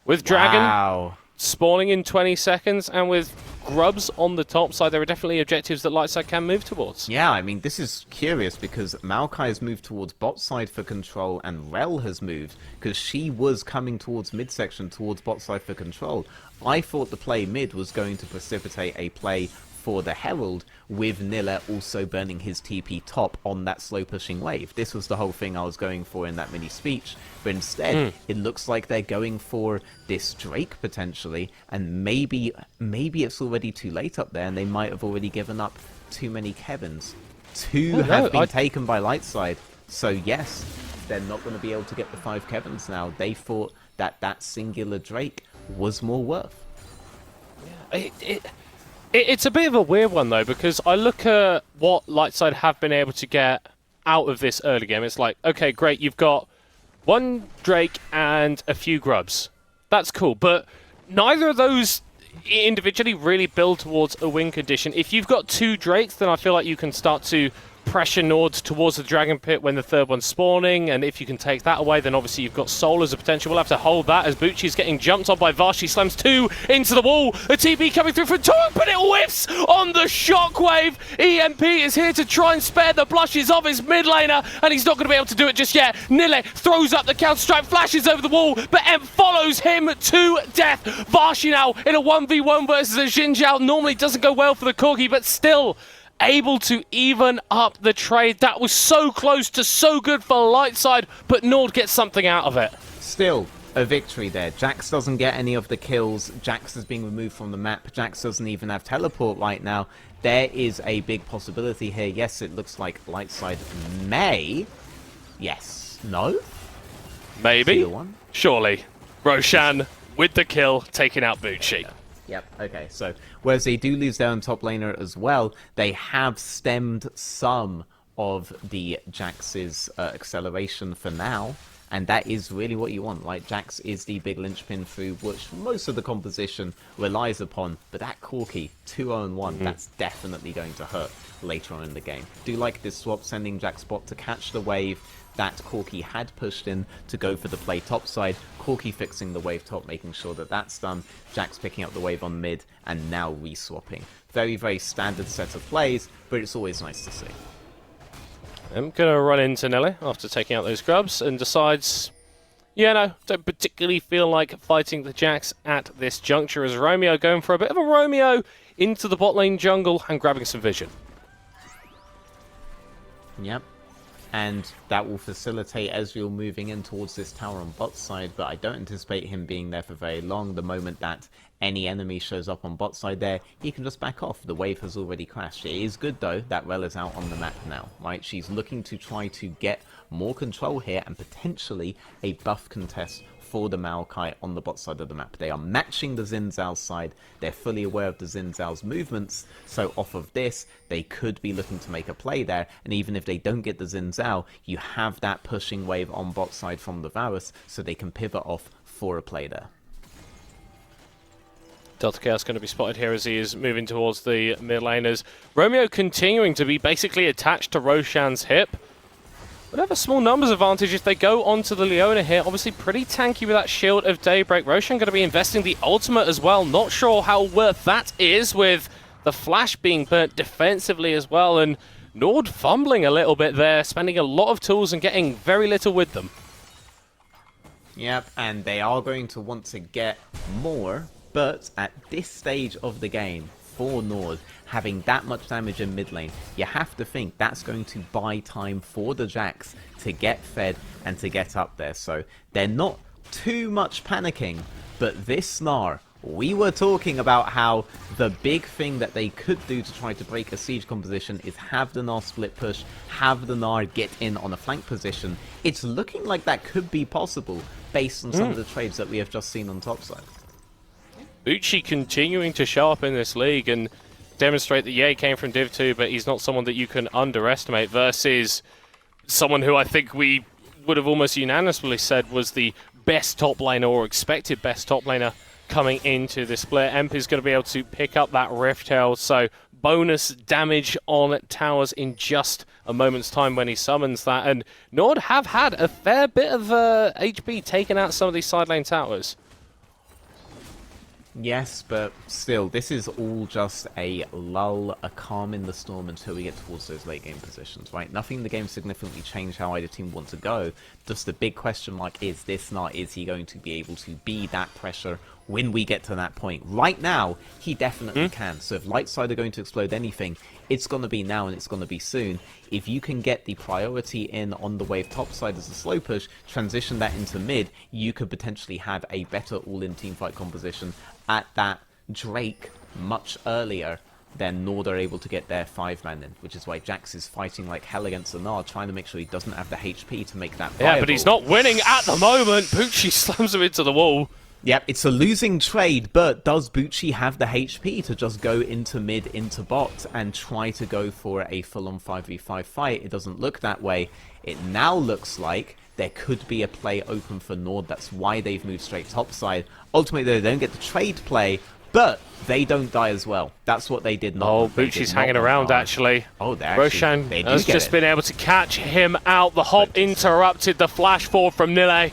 with Dragon Wow. spawning in 20 seconds and with Grubs on the top side, there are definitely objectives that Lightside can move towards. Yeah, I mean, this is curious because Maokai has moved towards bot side for control and Rel has moved because she was coming towards midsection, towards bot side for control. I thought the play mid was going to precipitate a play for the Herald, with Nilla also burning his TP top on that slow pushing wave. This was the whole thing I was going for in that mini speech, but instead it looks like they're going for this Drake potentially, and maybe it's already too late up there and they might have already given up too many Kevins. Two have been taken by Lightside, so yes, they're not going to be able to get the 5 Kevins now. They thought that that singular Drake was more worth. It's a bit of a weird one, though, because I look at what Lightside have been able to get out of this early game. It's like, okay, great, you've got 1 Drake and a few Grubs. That's cool, but neither of those individually really build towards a win condition. If you've got 2 Drakes, then I feel like you can start to pressure Nords towards the Dragon Pit when the 3rd one's spawning, and if you can take that away, then obviously you've got Soul as a potential. We'll have to hold that as Bucci's getting jumped on by Vashi, slams 2 into the wall. A TP coming through from Torok, but it whiffs on the shockwave. EMP is here to try and spare the blushes of his mid laner, and he's not going to be able to do it just yet. Nille throws up the counter strike, flashes over the wall, but Emp follows him to death. Vashi now in a 1v1 versus a Xin Zhao. Normally doesn't go well for the Corgi, but still able to even up the trade. That was so close to so good for Lightside, but Nord gets something out of it. Still a victory there. Jax doesn't get any of the kills. Jax is being removed from the map. Jax doesn't even have teleport right now. There is a big possibility here. Yes, it looks like Lightside may. Yes. No? Maybe. Either one. Surely. Roshan with the kill, taking out Bucci. Yep, okay, so whereas they do lose their own top laner as well, they have stemmed some of the Jax's acceleration for now, and that is really what you want. Like, Jax is the big linchpin through which most of the composition relies upon, but that Corki, 2-0-1, that's definitely going to hurt later on in the game. Do like this swap, sending Jax bot to catch the wave that Corki had pushed in to go for the play topside. Corki fixing the wave top, making sure that that's done. Jax picking up the wave on mid, and now reswapping. Very, very standard set of plays, but it's always nice to see. I'm going to run into Nelly after taking out those grubs and decides Yeah, no, don't particularly feel like fighting the Jax at this juncture as Romeo going for a bit of a Romeo into the bot lane jungle and grabbing some vision. Yep. And that will facilitate Ezreal moving in towards this tower on bot side, but I don't anticipate him being there for very long. The moment that any enemy shows up on bot side there, he can just back off. The wave has already crashed. It is good though that Rel is out on the map now, right? She's looking to try to get more control here and potentially a buff contest for the Maokai on the bot side of the map. They are matching the Xin Zhao's side. They're fully aware of the Xin Zhao's movements, so off of this, they could be looking to make a play there, and even if they don't get the Xin Zhao, you have that pushing wave on bot side from the Varus, so they can pivot off for a play there. Delta Chaos going to be spotted here as he is moving towards the mid laners. Romeo continuing to be basically attached to Roshan's hip. Would have a small numbers advantage if they go onto the Leona here. Obviously pretty tanky with that Shield of Daybreak. Roshan going to be investing the ultimate as well. Not sure how worth that is with the flash being burnt defensively as well. And NORD fumbling a little bit there, spending a lot of tools and getting very little with them. Yep, and they are going to want to get more, but at this stage of the game, for NORD, having that much damage in mid lane, you have to think that's going to buy time for the Jax to get fed and to get up there. So they're not too much panicking, but this Gnar, we were talking about how the big thing that they could do to try to break a siege composition is have the Gnar split push, have the Gnar get in on a flank position. It's looking like that could be possible based on some of the trades that we have just seen on top side. Bucci continuing to show up in this league and demonstrate that, yeah, he came from Div 2, but he's not someone that you can underestimate versus someone who I think we would have almost unanimously said was the best top laner or expected best top laner coming into this split. Emp is going to be able to pick up that Rift Tail, so bonus damage on towers in just a moment's time when he summons that. And NORD have had a fair bit of HP taking out some of these side lane towers. Yes, but still, this is all just a lull, a calm in the storm until we get towards those late game positions, right? Nothing in the game significantly changed how either team want to go. Just the big question mark is this Gnar, is he going to be able to be that pressure when we get to that point? Right now, he definitely can. So if Lightside are going to explode anything, it's going to be now and it's going to be soon. If you can get the priority in on the wave topside as a slow push, transition that into mid, you could potentially have a better all-in teamfight composition at that Drake much earlier than NORD are able to get their 5-man in, which is why Jax is fighting like hell against the NORD, trying to make sure he doesn't have the HP to make that viable. Yeah, but he's not winning at the moment. Bucci slams him into the wall. Yep, it's a losing trade, but does Bucci have the HP to just go into mid, into bot, and try to go for a full-on 5v5 fight? It doesn't look that way. It now looks like there could be a play open for NORD. That's why they've moved straight topside. Ultimately, they don't get the trade play, but they don't die as well. That's what they did not. Oh, Bucci's hanging around, actually. Oh, Roshan has just been able to catch him out. The hop interrupted the flash forward from Nile.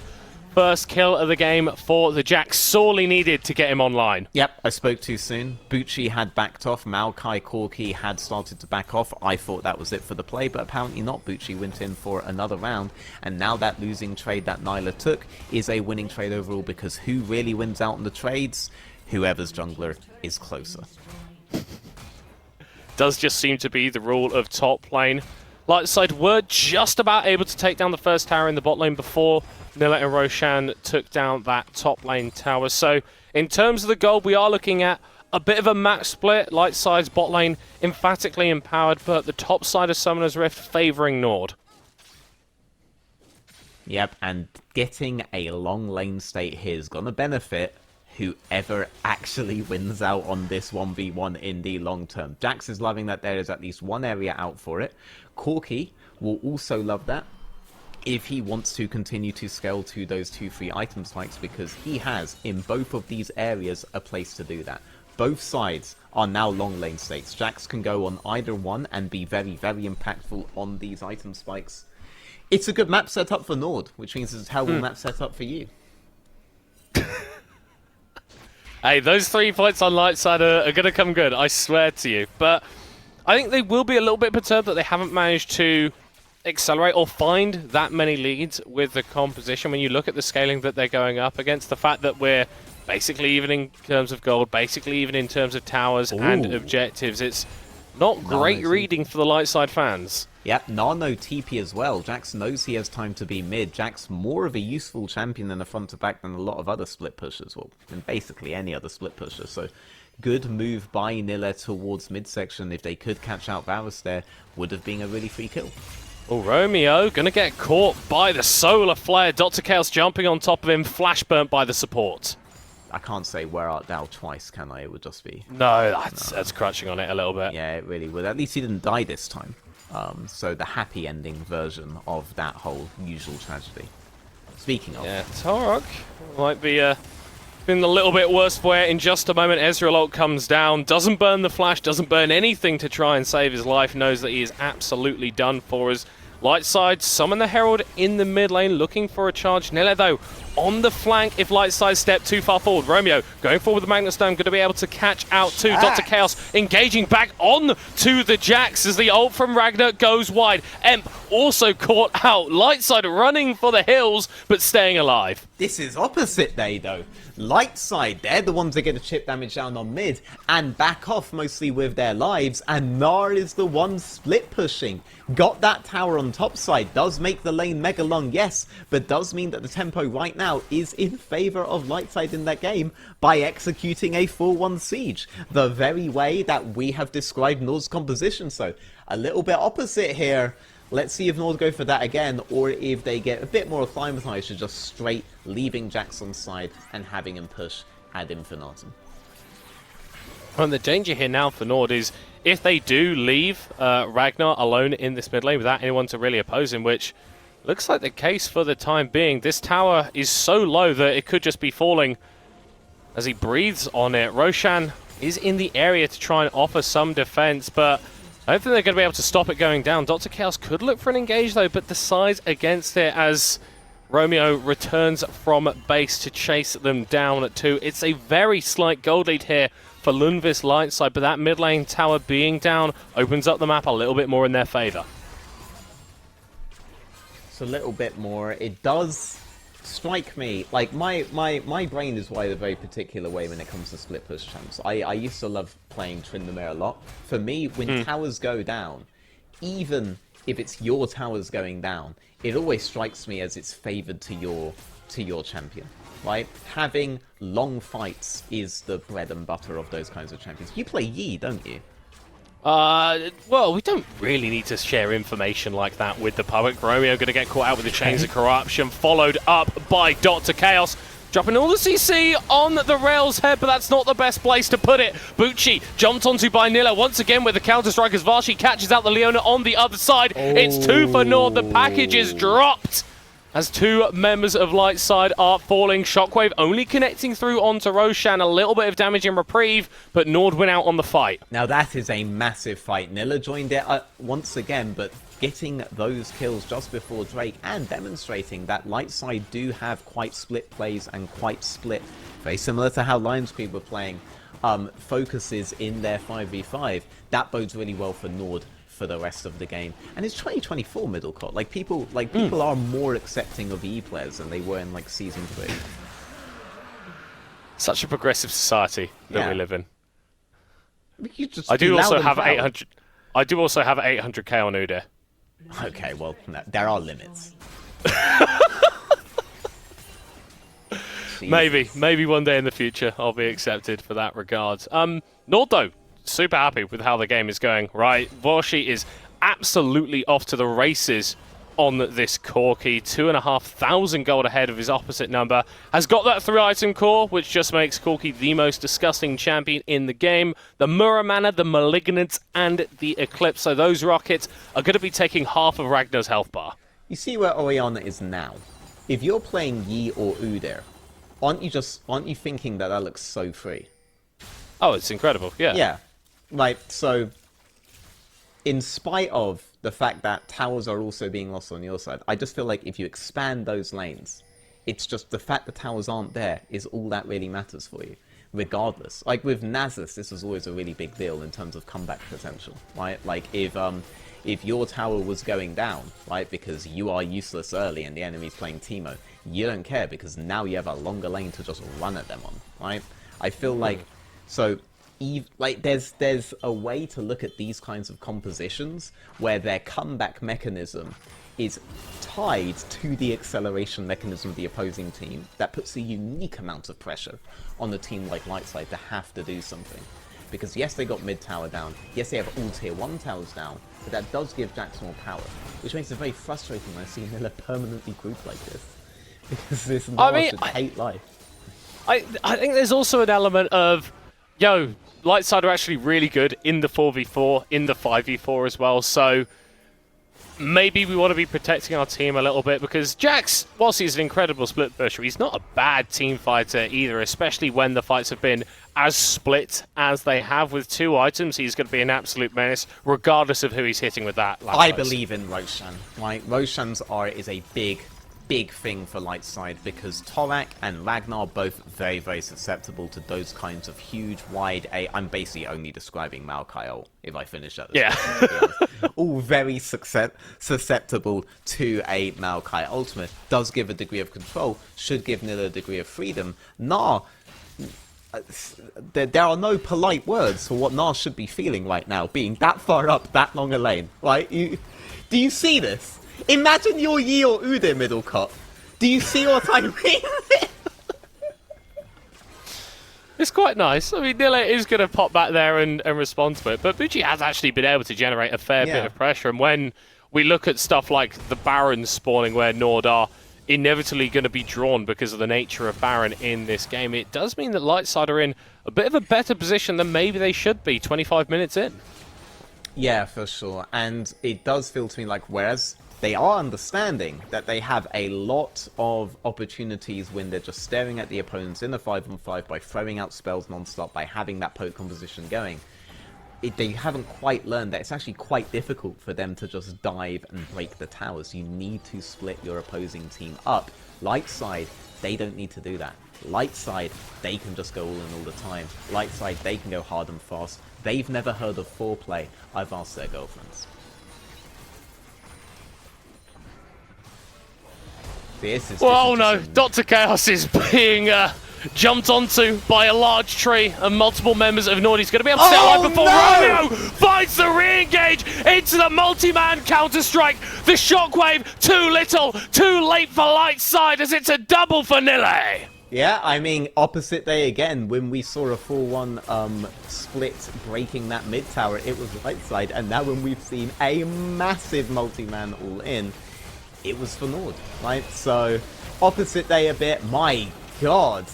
First kill of the game for the Jax, sorely needed to get him online. Yep, I spoke too soon. Bucci had backed off. Maokai Corki had started to back off. I thought that was it for the play, but apparently not. Bucci went in for another round, and now that losing trade that Nyla took is a winning trade overall, because who really wins out on the trades? Whoever's jungler is closer. Does just seem to be the rule of top lane. Lightside were just about able to take down the first tower in the bot lane before Nilla and Roshan took down that top lane tower. So in terms of the gold, we are looking at a bit of a match split. Lightside's bot lane emphatically empowered, but the top side of Summoner's Rift favouring NORD. Yep, and getting a long lane state here is going to benefit whoever actually wins out on this 1v1 in the long term. Jax is loving that there is at least one area out for it. Corki will also love that if he wants to continue to scale to those 2-3 item spikes, because he has in both of these areas a place to do that. Both sides are now long lane states. Jax can go on either one and be very, very impactful on these item spikes. It's a good map setup for NORD, which means it's a terrible map setup for you. Hey, those 3 points on Lightside are going to come good, I swear to you. But I think they will be a little bit perturbed that they haven't managed to accelerate or find that many leads with the composition when you look at the scaling that they're going up against. The fact that we're basically even in terms of gold, basically even in terms of towers and objectives. It's not great reading for the light side fans. Yep, Nano TP as well. Jax knows he has time to be mid. Jax more of a useful champion than a front to back than a lot of other split pushers. Well, and basically any other split pusher. So good move by Nilla towards midsection. If they could catch out Varus there, would have been a really free kill. Oh, Romeo gonna get caught by the solar flare. Dr. Chaos jumping on top of him, flash burnt by the support. I can't say where art thou twice, can I? It would just be... No, that's crutching on it a little bit. Yeah, it really would. At least he didn't die this time. So the happy ending version of that whole usual tragedy. Speaking of... Yeah, Torok might be been a little bit worse for it. In just a moment, Ezreal ult comes down, doesn't burn the flash, doesn't burn anything to try and save his life, knows that he is absolutely done for. As Lightside summon the Herald in the mid lane, looking for a charge. Nilla, though, on the flank if Lightside step too far forward. Romeo going forward with the Magnus Stone, going to be able to catch out too. Dr. Chaos engaging back on to the Jax as the ult from Ragnar goes wide. Emp also caught out. Lightside running for the hills, but staying alive. This is opposite day, though. Lightside, they're the ones that get the chip damage down on mid and back off mostly with their lives, and Gnar is the one split pushing. Got that tower on top side, does make the lane mega long, yes, but does mean that the tempo right now is in favor of Lightside in that game by executing a 4-1 siege, the very way that we have described NORD's composition. So a little bit opposite here. Let's see if NORD go for that again, or if they get a bit more acclimatized to just straight leaving Jax on side and having him push ad infinitum. And the danger here now for NORD is if they do leave Ragnar alone in this mid lane without anyone to really oppose him, which looks like the case for the time being. This tower is so low that it could just be falling as he breathes on it. Roshan is in the area to try and offer some defense, but I don't think they're going to be able to stop it going down. Dr. Chaos could look for an engage, though, but decides against it as Romeo returns from base to chase them down at 2. It's a very slight gold lead here for Lundvis Lightside, but that mid lane tower being down opens up the map a little bit more in their favor. It's a little bit more. It does strike me, like my brain is wired a very particular way when it comes to split push champs. I used to love playing Tryndamere a lot. For me, when towers go down, even if it's your towers going down, it always strikes me as it's favored to your champion. Right? Having long fights is the bread and butter of those kinds of champions. You play Yi, don't you? Well, we don't really need to share information like that with the public. Romeo going to get caught out with the Chains of Corruption, followed up by Dr. Chaos, dropping all the CC on the Rail's head, but that's not the best place to put it. Bucci jumped onto by Nilla once again with the counter-strike as Vashi catches out the Leona on the other side. It's 2 for NORD. The package is dropped as 2 members of Lightside are falling. Shockwave only connecting through onto Roshan. A little bit of damage in reprieve, but NORD went out on the fight. Now that is a massive fight. Nilla joined it once again, but getting those kills just before Drake and demonstrating that Lightside do have quite split plays and quite split, very similar to how Lions Creed were playing, focuses in their 5v5. That bodes really well for NORD for the rest of the game. And it's 2024 middle court. Like people are more accepting of E players than they were in like season 3. Such a progressive society that we live in. You just I do be also loud and have proud. 800. I do also have 800k on Udyr. Okay, well, no, there are limits. Maybe one day in the future I'll be accepted for that regard. NORD though, super happy with how the game is going. Right, Vorshi is absolutely off to the races on this Corki. 2,500 gold ahead of his opposite number. Has got that 3-item core, which just makes Corki the most disgusting champion in the game. The Muramana, the Malignant, and the Eclipse. So those rockets are going to be taking half of Ragnar's health bar. You see where Orianna is now. If you're playing Yi or Udyr, aren't you thinking that looks so free? Oh, it's incredible, yeah. Yeah. Like, so, in spite of the fact that towers are also being lost on your side, I just feel like if you expand those lanes, it's just the fact the towers aren't there is all that really matters for you, regardless. Like with Nasus, this was always a really big deal in terms of comeback potential, right? Like If your tower was going down, right, because you are useless early and the enemy's playing Teemo, you don't care because now you have a longer lane to just run at them on, right? I feel like, so, like, there's a way to look at these kinds of compositions where their comeback mechanism is tied to the acceleration mechanism of the opposing team that puts a unique amount of pressure on a team like Lightside to have to do something. Because yes, they got mid tower down, yes, they have all tier 1 towers down, but that does give Jax more power, which makes it very frustrating when I see Nilla permanently grouped like this. Because this should hate life. I think there's also an element of, yo, Lightside are actually really good in the 4v4, in the 5v4 as well, so maybe we want to be protecting our team a little bit, because Jax, whilst he's an incredible split pusher, he's not a bad team fighter either, especially when the fights have been as split as they have with 2 items. He's going to be an absolute menace, regardless of who he's hitting with that. I believe in Roshan. Like, Roshan's aura is a big thing for Lightside, because Torak and Ragnar both very, very susceptible to those kinds of huge, wide I'm basically only describing Maokai if I finish that. Yeah. All very susceptible to a Maokai ultimate. Does give a degree of control, should give Nilla a degree of freedom. Gnar, there are no polite words for what Gnar should be feeling right now, being that far up, that long a lane. Right? Do you see this? Imagine your Yi or Udyr middle cut. Do you see what I mean? It's quite nice. I mean, Nilla is going to pop back there and respond to it, but Bucci has actually been able to generate a fair bit of pressure, and when we look at stuff like the Baron spawning where NORD are inevitably going to be drawn because of the nature of Baron in this game, it does mean that Lightside are in a bit of a better position than maybe they should be 25 minutes in. Yeah, for sure. And it does feel to me like, whereas they are understanding that they have a lot of opportunities when they're just staring at the opponents in a 5-on-5 by throwing out spells non-stop, by having that poke composition going, they haven't quite learned that it's actually quite difficult for them to just dive and break the towers. You need to split your opposing team up. Lightside, they don't need to do that. Lightside, they can just go all in all the time. Lightside, they can go hard and fast. They've never heard of foreplay. I've asked their girlfriends. Oh no, Dr. Chaos is being jumped onto by a large tree, and multiple members of NORD. He's going to be able to stay alive before Romeo finds the re-engage into the multi-man counter-strike. The shockwave, too little, too late for Lightside, as it's a double for Nille. Yeah, I mean, opposite day again, when we saw a 4-1 split breaking that mid tower, it was Lightside, and now when we've seen a massive multi-man all-in, it was for NORD, right? So, opposite day a bit, my god.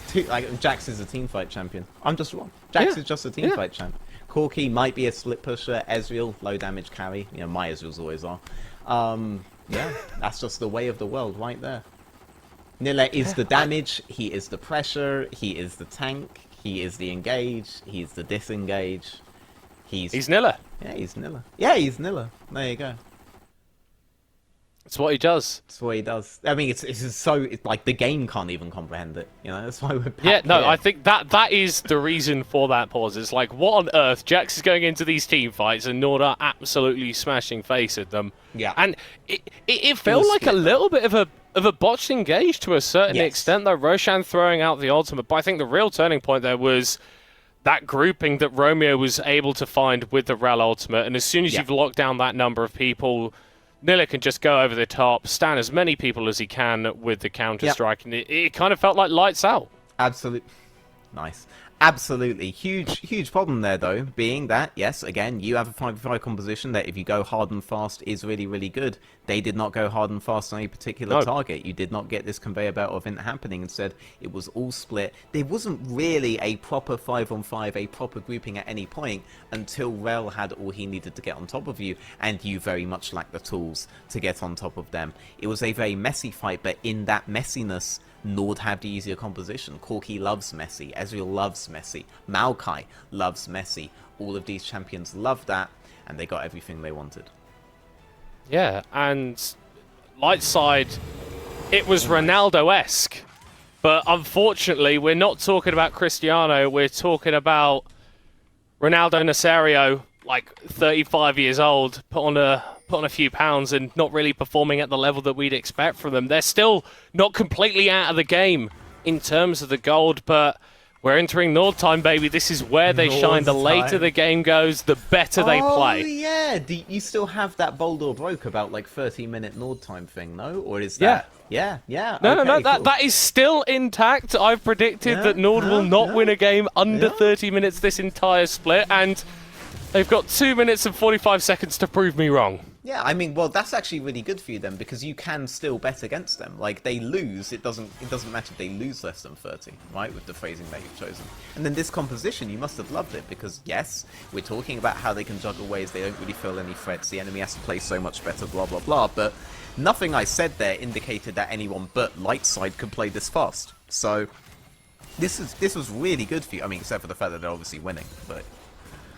Jax is a teamfight champion. I'm just wrong. Jax is just a teamfight champion. Corki might be a split pusher, Ezreal, low damage carry. You know, my Ezreals always are. Yeah, that's just the way of the world right there. Nilla is the damage, he is the pressure, he is the tank, he is the engage, he is the disengage. He's Nilla. Yeah, he's Nilla. Yeah, he's Nilla. There you go. It's what he does. It's what he does. I mean, it's like the game can't even comprehend it. You know, that's why we're back Yeah, no, here. I think that is the reason for that pause. It's like, what on earth? Jax is going into these team fights and NORD are absolutely smashing face at them. Yeah. And it felt like a little bit of a botched engage to a certain extent, though. Roshan throwing out the ultimate, but I think the real turning point there was that grouping that Romeo was able to find with the Rel ultimate, and as soon as you've locked down that number of people, Nilla can just go over the top, stand as many people as he can with the counter-strike, and it kind of felt like lights out. Absolutely. Nice. Absolutely. Huge problem there, though, being that, yes, again, you have a 5v5 composition that if you go hard and fast is really, really good. They did not go hard and fast on a particular target. You did not get this conveyor belt event happening. Instead, it was all split. There wasn't really a proper 5-on-5, a proper grouping at any point until Rel had all he needed to get on top of you, and you very much lacked the tools to get on top of them. It was a very messy fight, but in that messiness, NORD had the easier composition. Corki loves Messi. Ezreal loves Messi. Maokai loves Messi. All of these champions love that, and they got everything they wanted. Yeah, and Lightside, it was Ronaldo-esque, but unfortunately, we're not talking about Cristiano. We're talking about Ronaldo Nazario, like 35 years old, put on a put on a few pounds and not really performing at the level that we'd expect from them. They're still not completely out of the game in terms of the gold, but we're entering Nord time, baby. This is where they shine. The later the game goes, the better they play. Oh, yeah. Do you still have that bold or broke about, like, 30-minute Nord time thing, no? Or is that... Yeah. No, okay, no, cool. that is still intact. I've predicted that Nord will not win a game under 30 minutes this entire split, and they've got 2 minutes and 45 seconds to prove me wrong. Yeah, I mean, well, that's actually really good for you then, because you can still bet against them. Like, they lose, it doesn't matter if they lose less than 30, right, with the phrasing that you've chosen. And then this composition, you must have loved it, because yes, we're talking about how they can juggle ways, they don't really feel any threats, the enemy has to play so much better, blah, blah, blah, but nothing I said there indicated that anyone but Lightside could play this fast. So, this was really good for you, I mean, except for the fact that they're obviously winning, but...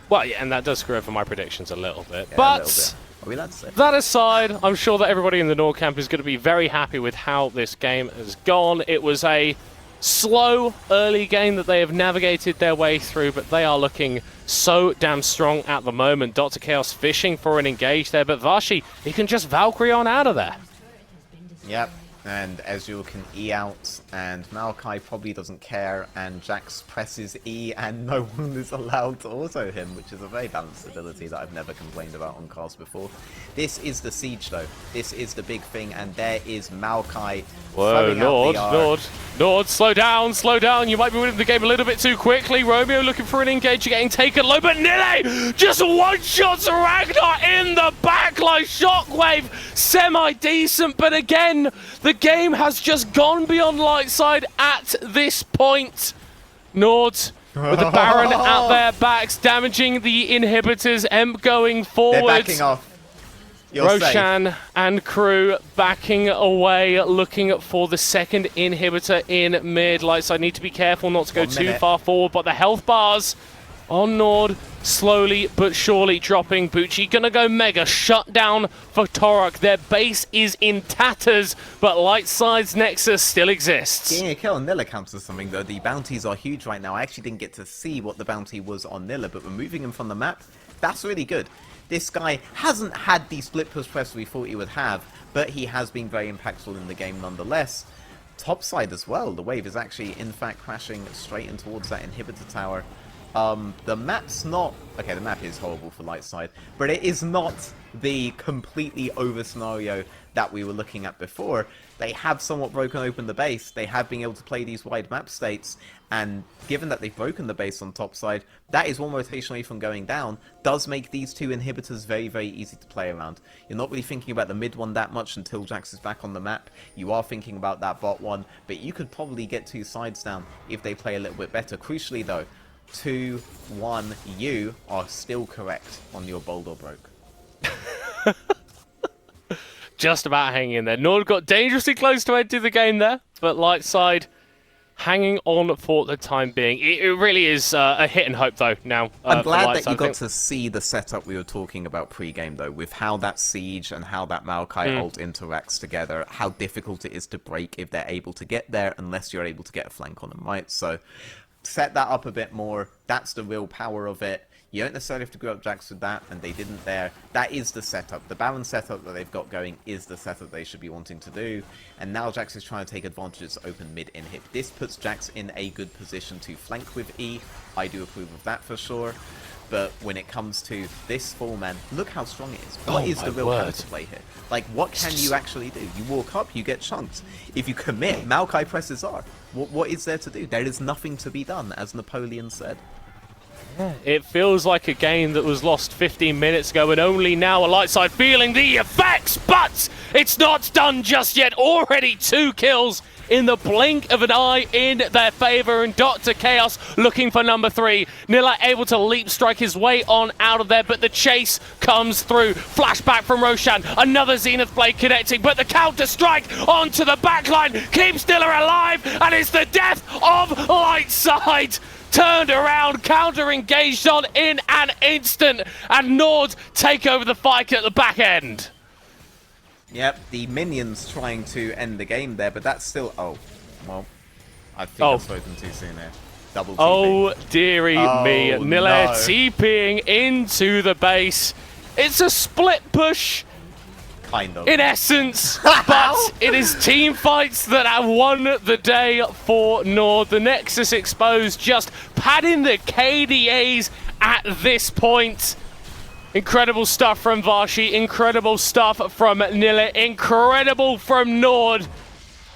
Well, yeah, and that does screw over my predictions a little bit, Yeah, but... a little bit. Are we allowed to say? That aside, I'm sure that everybody in the Nord camp is going to be very happy with how this game has gone. It was a slow early game that they have navigated their way through, but they are looking so damn strong at the moment. Dr. Chaos fishing for an engage there, but Vashi, he can just Valkyrie on out of there. Yep, and Ezreal can E out, and Maokai probably doesn't care, and Jax presses E, and no one is allowed to auto him, which is a very balanced ability that I've never complained about on cast before. This is the siege, though. This is the big thing, and there is Maokai. Whoa, Nord, slow down. You might be winning the game a little bit too quickly. Romeo looking for an engage, getting taken low, but Nille just one-shots Ragnar in the backline. Shockwave, semi-decent, but again, the game has just gone beyond Lightside at this point. Nord with the Baron at their backs, damaging the inhibitors. Emp going forward. They're backing off. Roshan and crew backing away, looking for the second inhibitor in mid. Lightside need to be careful not to go too far forward, but the health bars on Nord slowly but surely dropping. Bucci gonna go mega shut down for Torok. Their base is in tatters, but Lightside's Nexus still exists. Getting a kill on Nilla counts as something, though. The bounties are huge right now. I actually didn't get to see what the bounty was on Nilla, but removing him from the map, that's really good. This guy hasn't had the split push press we thought he would have, but he has been very impactful in the game nonetheless. Topside as well, the wave is actually in fact crashing straight in towards that inhibitor tower. The map's not... Okay, the map is horrible for Lightside, but it is not the completely over scenario that we were looking at before. They have somewhat broken open the base, they have been able to play these wide map states, and given that they've broken the base on topside, that is one rotation away from going down, does make these two inhibitors very, very easy to play around. You're not really thinking about the mid one that much until Jax is back on the map. You are thinking about that bot one, but you could probably get two sides down if they play a little bit better. Crucially though, 2-1, you are still correct on your bold or broke. Just about hanging in there. Nord got dangerously close to ending the game there, but Lightside hanging on for the time being. It really is a hit and hope, though, now. I'm glad that you got to see the setup we were talking about pre-game, though, with how that Siege and how that Maokai ult interacts together, how difficult it is to break if they're able to get there, unless you're able to get a flank on them, right? So, set that up a bit more. That's the real power of it. You don't necessarily have to go up Jax with that, and they didn't there. That is the setup. The Baron setup that they've got going is the setup they should be wanting to do. And now Jax is trying to take advantage of this open mid inhib. This puts Jax in a good position to flank with E. I do approve of that for sure. But when it comes to this man, look how strong it is. What is the real power to play here? Like, what can you actually do? You walk up, you get chunked. If you commit, Maokai presses R. What is there to do? There is nothing to be done, as Napoleon said. It feels like a game that was lost 15 minutes ago, and only now a Lightside feeling the effects, but it's not done just yet. Already 2 kills in the blink of an eye in their favor, and Dr. Chaos looking for number 3. Nilla able to leap strike his way on out of there, but the chase comes through. Flashback from Roshan, another Zenith blade connecting, but the counter strike onto the backline keeps Nilla alive, and it's the death of Lightside. Turned around, counter-engaged on in an instant, and Nord take over the fight at the back end. Yep, the minions trying to end the game there, but that's still... Oh, well, I think I've spoken too soon there. Double TP. Oh, dearie me. Nilla TPing into the base. It's a split push. Kind of. In essence, but it is team fights that have won the day for NORD. The Nexus exposed, just padding the KDAs at this point. Incredible stuff from Vashi, incredible stuff from Nille, incredible from NORD.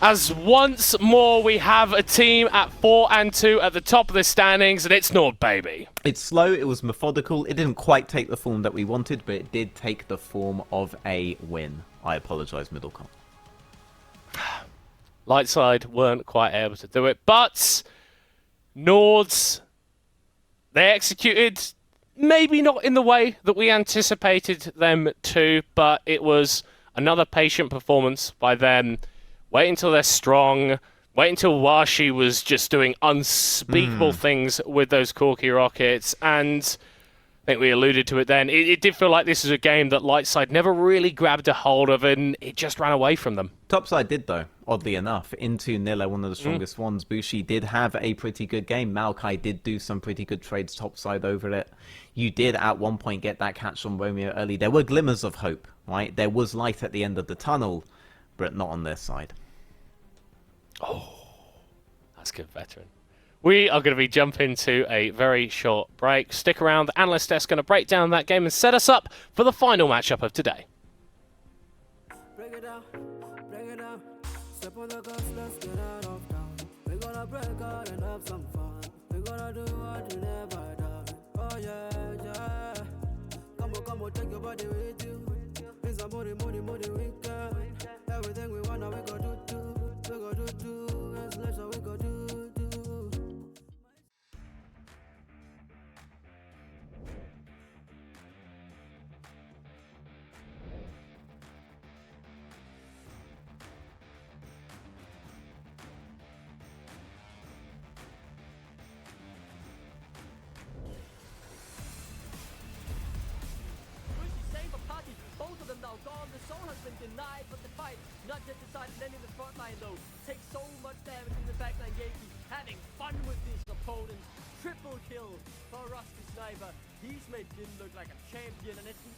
As once more we have a team at 4-2 at the top of the standings, and it's NORD, baby. It's slow, it was methodical, it didn't quite take the form that we wanted, but it did take the form of a win. I apologise, Middlecom. Lightside weren't quite able to do it, but Nords, they executed, maybe not in the way that we anticipated them to, but it was another patient performance by them. Wait until they're strong. Wait until Washi was just doing unspeakable things with those Corky rockets. And I think we alluded to it then. It did feel like this was a game that Lightside never really grabbed a hold of, and it just ran away from them. Topside did, though, oddly enough. Into Nille, one of the strongest ones. Bushi did have a pretty good game. Maokai did do some pretty good trades topside over it. You did, at one point, get that catch on Romeo early. There were glimmers of hope, right? There was light at the end of the tunnel, but not on their side. Oh, that's good, veteran. We are going to be jumping to a very short break. Stick around. The analyst desk going to break down that game and set us up for the final matchup of today. Break it down, break it down. Step on the gas, let's get out of town. We gonna break out and have some fun. We gonna do what you never done. Oh yeah, yeah. Come on, take your body with you. It's a money weekend. Everything we wanna, we go do. We go do. It's leisure, we go do. Save a party, both of them now gone. The soul has been denied, but the fight not yet decided. Then in the front line though, takes so much damage in the backline. Yankee having fun with this opponent. Triple kill for Rusty Sniper. He's made Jin look like a champion, and it's an